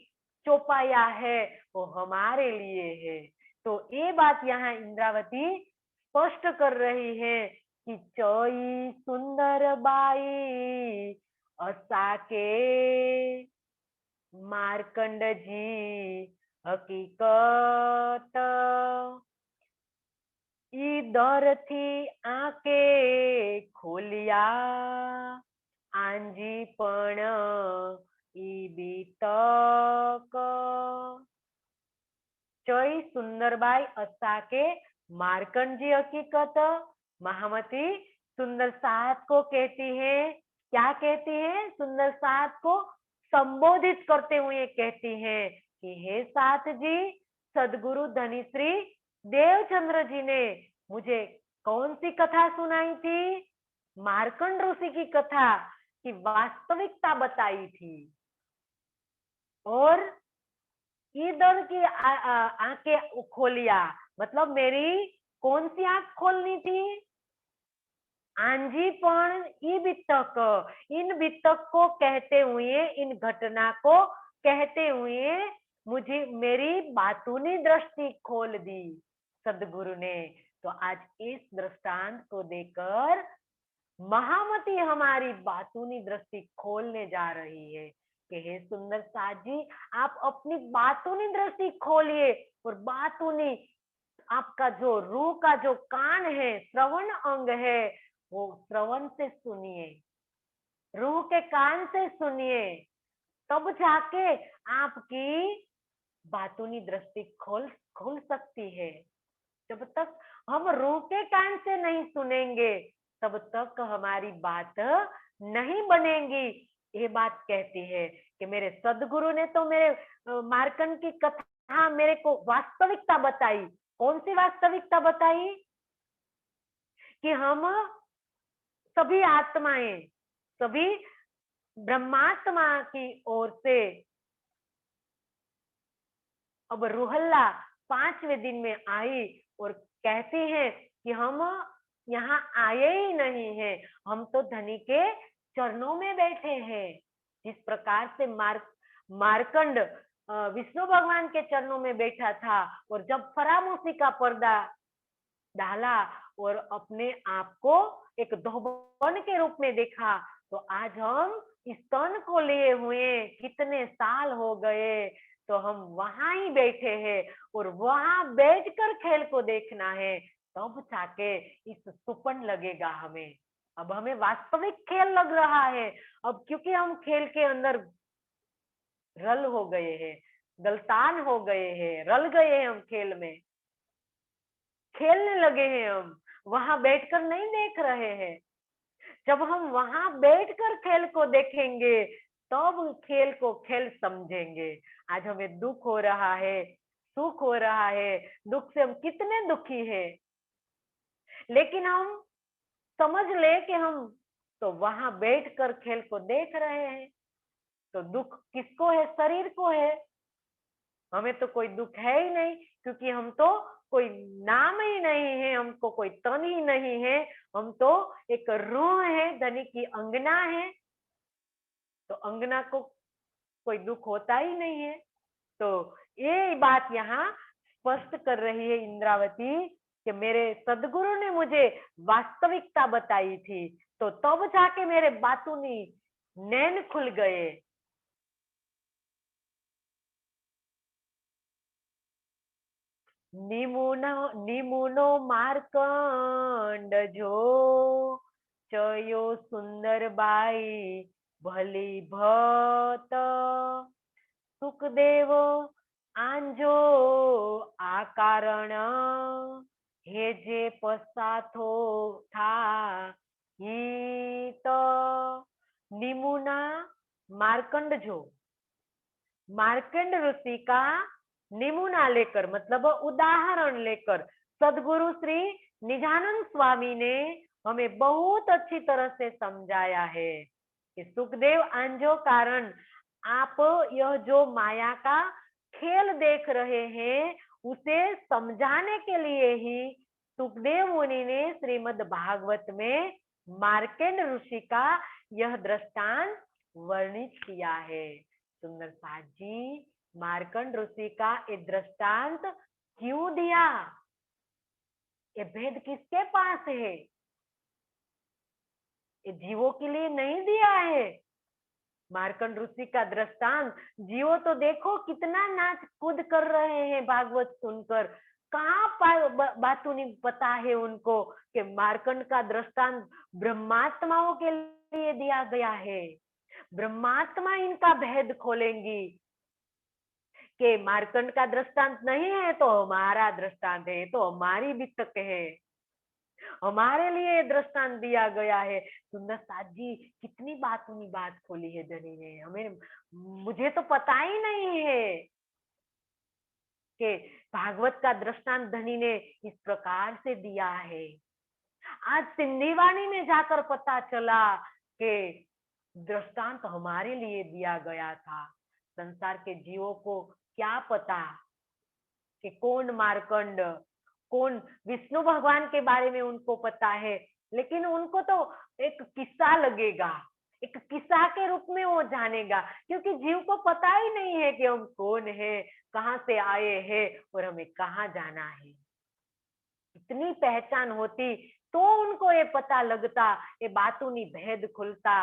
चौपाया है वो हमारे लिए है। तो ये बात यहाँ इंद्रावती स्पष्ट कर रही है कि चोई सुंदर बाई असा के मार्कंड जी हकीकत ઈ દરથી આંકે ખોલ્યા આંજી પણ ઈ બીતક चई सुंदरबाई असा के मार्कंड जी हकीकत। महामती सुंदर साथ को कहती है, क्या कहती है? सुंदर साथ को संबोधित करते हुए कहती है कि हे साथ जी, सदगुरु धनीश्री देवचंद्र जी ने मुझे कौन सी कथा सुनाई थी? मार्कंड ऋषि की कथा की वास्तविकता बताई थी। और इधर की आंखें खोलिया, मतलब मेरी कौन सी आंख खोलनी थी? आंजी पण ई बितक, इन बितक को कहते हुए, इन घटना को कहते हुए मुझे मेरी बातूनी दृष्टि खोल दी सदगुरु ने। तो आज इस दृष्टांत को देकर महामती हमारी बातूनी दृष्टि खोलने जा रही है कि हे सुंदर साथ जी, आप अपनी बातूनी दृष्टि खोलिए और बातूनी, आपका जो रूह का जो कान है, श्रवण अंग है, वो श्रवण से सुनिए, रूह के कान से सुनिए, तब जाके आपकी बातूनी दृष्टि खोल खोल सकती है। जब तक हम रूखे कान से नहीं सुनेंगे तब तक हमारी बात नहीं बनेगी। ये बात कहती है कि मेरे सदगुरु ने तो मेरे मार्कंड की कथा मेरे को वास्तविकता बताई। कौन सी वास्तविकता बताई? कि हम सभी आत्माएं, सभी ब्रह्मात्मा की ओर से अब रूहल्ला 5वें दिन में आई और कहती है कि हम यहाँ आए ही नहीं है, हम तो धनी के चरणों में बैठे हैं। जिस प्रकार से मार्कंड विष्णु भगवान के चरणों में बैठा था और जब फरामुसी का पर्दा डाला और अपने आप को एक धोबन के रूप में देखा, तो आज हम इस तन को लिए हुए कितने साल हो गए, तो हम वहां ही बैठे हैं और वहां बैठकर खेल को देखना है, तब जाके इस सुपन लगेगा हमें। अब हमें वास्तविक खेल लग रहा है। अब क्योंकि हम खेल के अंदर रल हो गए हैं, गलतान हो गए हैं, रल गए हैं, हम खेल में खेलने लगे हैं। हम वहां बैठकर नहीं देख रहे हैं। जब हम वहां बैठकर खेल को देखेंगे तब खेल को खेल समझेंगे। आज हमें दुख हो रहा है, सुख हो रहा है, दुख से हम कितने दुखी हैं, लेकिन हम समझ ले कि हम तो वहां बैठकर खेल को देख रहे हैं। तो दुख किसको है? शरीर को है। हमें तो कोई दुख है ही नहीं, क्योंकि हम तो कोई नाम ही नहीं है, हमको कोई तन ही नहीं है, हम तो एक रूह है, धनी की अंगना है। तो अंगना को कोई दुख होता ही नहीं है। तो ये बात यहाँ स्पष्ट कर रही है इंद्रावती कि मेरे सदगुरु ने मुझे वास्तविकता बताई थी, तो तब जाके मेरे बातूनी नैन खुल गए। निमुनो मार्कंड जो चयो सुंदर बाई भली भत सुखदेव आंजो आ कारण हे जे पसाथो था ही तो निमुना मार्कंड जो मार्कंड ऋषि का निमुना लेकर, मतलब उदाहरण लेकर सदगुरु श्री निजानंद स्वामी ने हमें बहुत अच्छी तरह से समझाया है कि सुखदेव अंजो कारण आप यह जो माया का खेल देख रहे हैं उसे समझाने के लिए ही सुखदेव मुनि ने श्रीमद् भागवत में मार्कंड ऋषि का यह दृष्टांत वर्णित किया है। सुंदर साथ जी, मार्कंड ऋषि का ये दृष्टांत क्यों दिया? ये भेद किसके पास है? ये जीवों के लिए नहीं दिया है। मार्कंड ऋषि का दृष्टांत जीवो तो देखो कितना नाच कूद कर रहे हैं भागवत सुनकर। कहाँ बातों नहीं पता है उनको कि मार्कंड का दृष्टांत ब्रह्मात्माओं के लिए दिया गया है। ब्रह्मात्मा इनका भेद खोलेंगी कि मार्कंड का दृष्टांत नहीं है तो हमारा दृष्टांत है, तो हमारी वितक है, हमारे लिए दृष्टांत दिया गया है। सुंदर साथ जी, कितनी बात खोली है धनी ने हमें। मुझे तो पता ही नहीं है कि भागवत का दृष्टांत धनी ने इस प्रकार से दिया है। आज सिंधी वाणी में जाकर पता चला कि दृष्टांत हमारे लिए दिया गया था। संसार के जीवों को क्या पता कि कौन मार्कंड, कौन विष्णु भगवान के बारे में उनको पता है, लेकिन उनको तो एक किस्सा लगेगा, एक किस्सा के रूप में वो जानेगा, क्योंकि जीव को पता ही नहीं है कि हम कौन है, कहाँ से आए हैं और हमें कहाँ जाना है। इतनी पहचान होती तो उनको ये पता लगता, ये बातों नहीं भेद खुलता,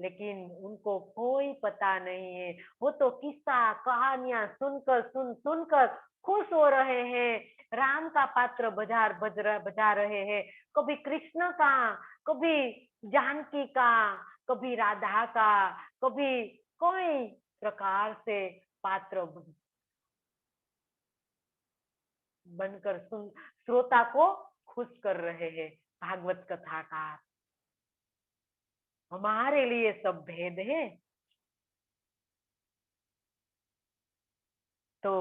लेकिन उनको कोई पता नहीं है। वो तो किस्सा कहानियां सुनकर खुश हो रहे हैं, राम का पात्र बजा रहे हैं, कभी कृष्ण का, कभी जानकी का, कभी राधा का, कभी कोई प्रकार से पात्र बनकर श्रोता को खुश कर रहे हैं। भागवत कथा का हमारे लिए सब भेद है। तो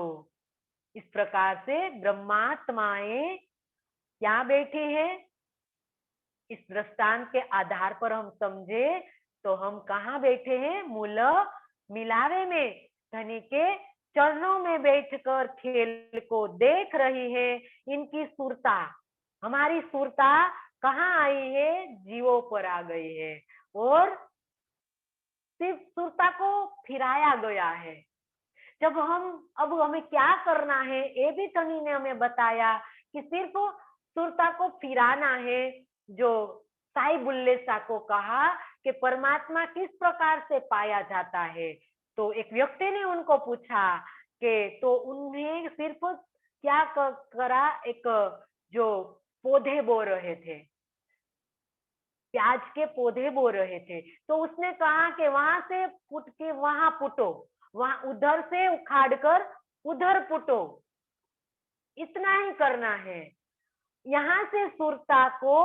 इस प्रकार से ब्रह्मात्माएं क्या बैठे हैं, इस दृष्टांत के आधार पर हम समझे तो हम कहाँ बैठे हैं, मूल मिलावे में धनी के चरणों में बैठकर खेल को देख रही है। इनकी सुरता, हमारी सुरता कहाँ आई है, जीवों पर आ गई है और सिर्फ सुरता को फिराया गया है। जब हम अब हमें क्या करना है, ये भी धनी ने हमें बताया कि सिर्फ सुरता को फिराना है। जो साई बुल्ले शाह को कहा कि परमात्मा किस प्रकार से पाया जाता है, तो एक व्यक्ति ने उनको पूछा कि तो उन्हें सिर्फ क्या करा, एक जो पौधे बो रहे थे, प्याज के पौधे बो रहे थे, तो उसने कहा कि वहां से पुट के वहां पुटो, वहां उधर से उखाड़ कर उधर पुटो, इतना ही करना है। यहाँ से सुरता को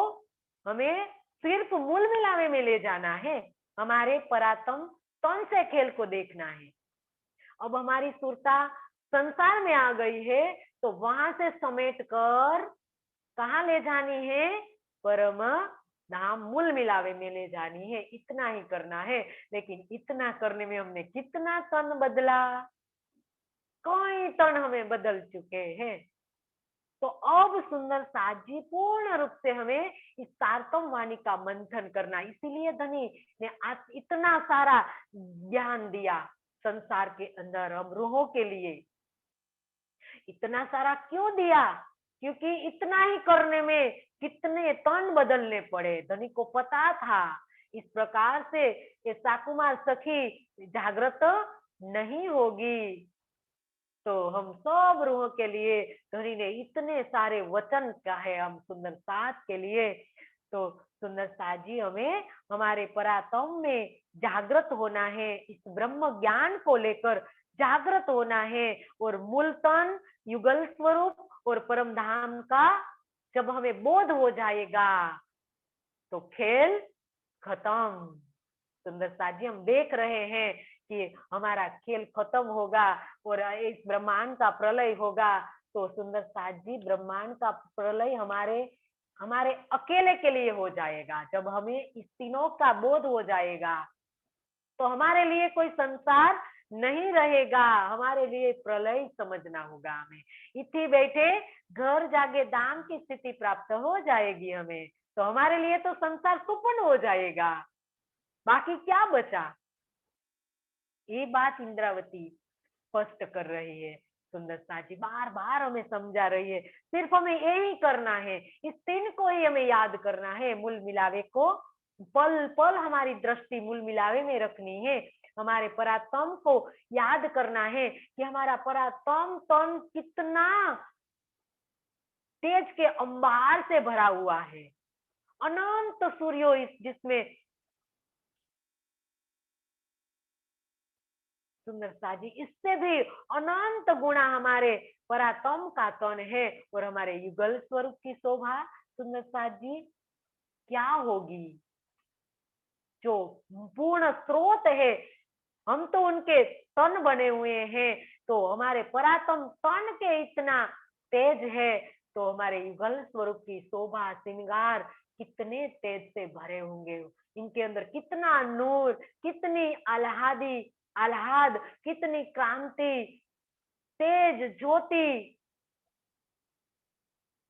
हमें सिर्फ मूल मिलावे में ले जाना है, हमारे परातम तन से खेल को देखना है। अब हमारी सुरता संसार में आ गई है, तो वहां से समेट कर कहाँ ले जानी है, परम धाम मूल मिलावे में ले जानी है। इतना ही करना है। लेकिन इतना करने में हमने कितना तन बदला, कई तन हमें बदल चुके हैं। तो अब सुंदर साथ जी पूर्ण रूप से हमें इस तारतम वाणी का मंथन करना, इसीलिए धनी ने आज इतना सारा ज्ञान दिया संसार के अंदर हम रूहों के लिए। इतना सारा क्यों दिया, क्योंकि इतना ही करने में कितने तन बदलने पड़े, धनी को पता था। इस प्रकार से ये साकुमार सखी जागृत नहीं होगी। तो हम सब रूहों के लिए धनी ने इतने सारे वचन कहे हम सुंदर साथ के लिए। तो सुंदर साथ जी हमें हमारे परातम में जागृत होना है, इस ब्रह्म ज्ञान को लेकर जागृत होना है। और मूलतन युगल स्वरूप और परम धाम का जब हमें बोध हो जाएगा तो खेल खत्म। सुंदर साथ जी हम देख रहे हैं कि हमारा खेल खत्म होगा और इस ब्रह्मांड का प्रलय होगा। तो सुंदर साथ जी ब्रह्मांड का प्रलय हमारे हमारे अकेले के लिए हो जाएगा। जब हमें इस तीनों का बोध हो जाएगा तो हमारे लिए कोई संसार नहीं रहेगा, हमारे लिए प्रलय समझना होगा। हमें इतने बैठे घर जागे धाम की स्थिति प्राप्त हो जाएगी हमें, तो हमारे लिए तो संसार सुपन हो जाएगा, बाकी क्या बचा। ये बात इंद्रावती स्पष्ट कर रही है। सुंदर साजी बार बार हमें समझा रही है, सिर्फ हमें यही करना है, इस तीन को ही हमें याद करना है। मूल मिलावे को पल पल हमारी दृष्टि मूल मिलावे में रखनी है। हमारे परात्म को याद करना है कि हमारा परात्म तन कितना तेज के अंबार से भरा हुआ है, अनंत सूर्यो जिसमें सुंदर साजी इससे भी अनंत गुणा हमारे परातम का तन है। और हमारे युगल स्वरूप की शोभा सुंदर साजी क्या होगी, जो पूर्ण स्रोत है, हम तो उनके तन बने हुए हैं। तो हमारे परातम तन के इतना तेज है, तो हमारे युगल स्वरूप की शोभा श्रृंगार कितने तेज से भरे होंगे। इनके अंदर कितना नूर, कितनी आह्लाद, कितनी क्रांति, तेज, ज्योति,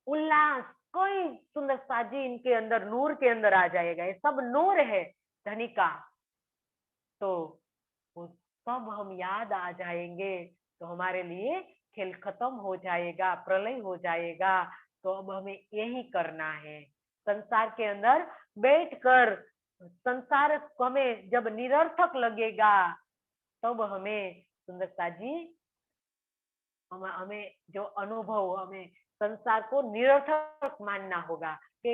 उल्लास, कोई सुंदर साजी इनके अंदर नूर के अंदर आ जाएगा। ये सब नूर है धनी का। तो वो सब हम याद आ जाएंगे तो हमारे लिए खेल खत्म हो जाएगा, प्रलय हो जाएगा। तो अब हमें यही करना है, संसार के अंदर बैठकर संसार हमें जब निरर्थक लगेगा तब हमें सुंदरता जी हमें जो अनुभव, हमें संसार को निरर्थक मानना होगा कि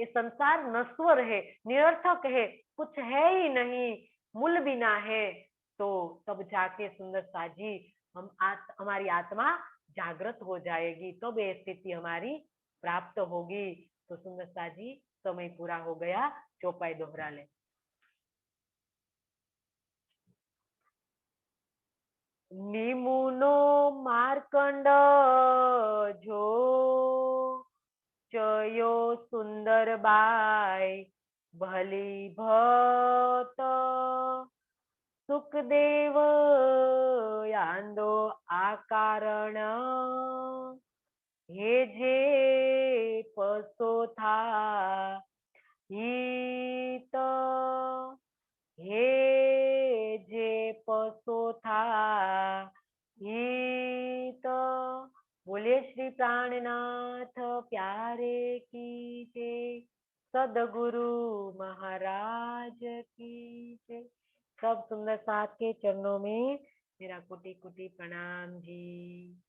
ये संसार नश्वर है, निरर्थक है, कुछ है ही नहीं, मूल बिना है। तो तब जाके सुंदर साजी हमारी आत्मा जागृत हो जाएगी, तब ये स्थिति हमारी प्राप्त होगी। तो सुंदरता जी, समय पूरा हो गया, चौपाई दोहरा ले। निमुनो मार्कंड जो चयो सुंदर बाई भली भत सुखदेव यांदो आकारण हे जे पसोथा हित हे जे पसोथा हित। बोलिए श्री प्राणनाथ प्यारे की जय, सदगुरु महाराज की जय। सब सुंदर साथ के चरणों में मेरा कोटि कोटि प्रणाम जी।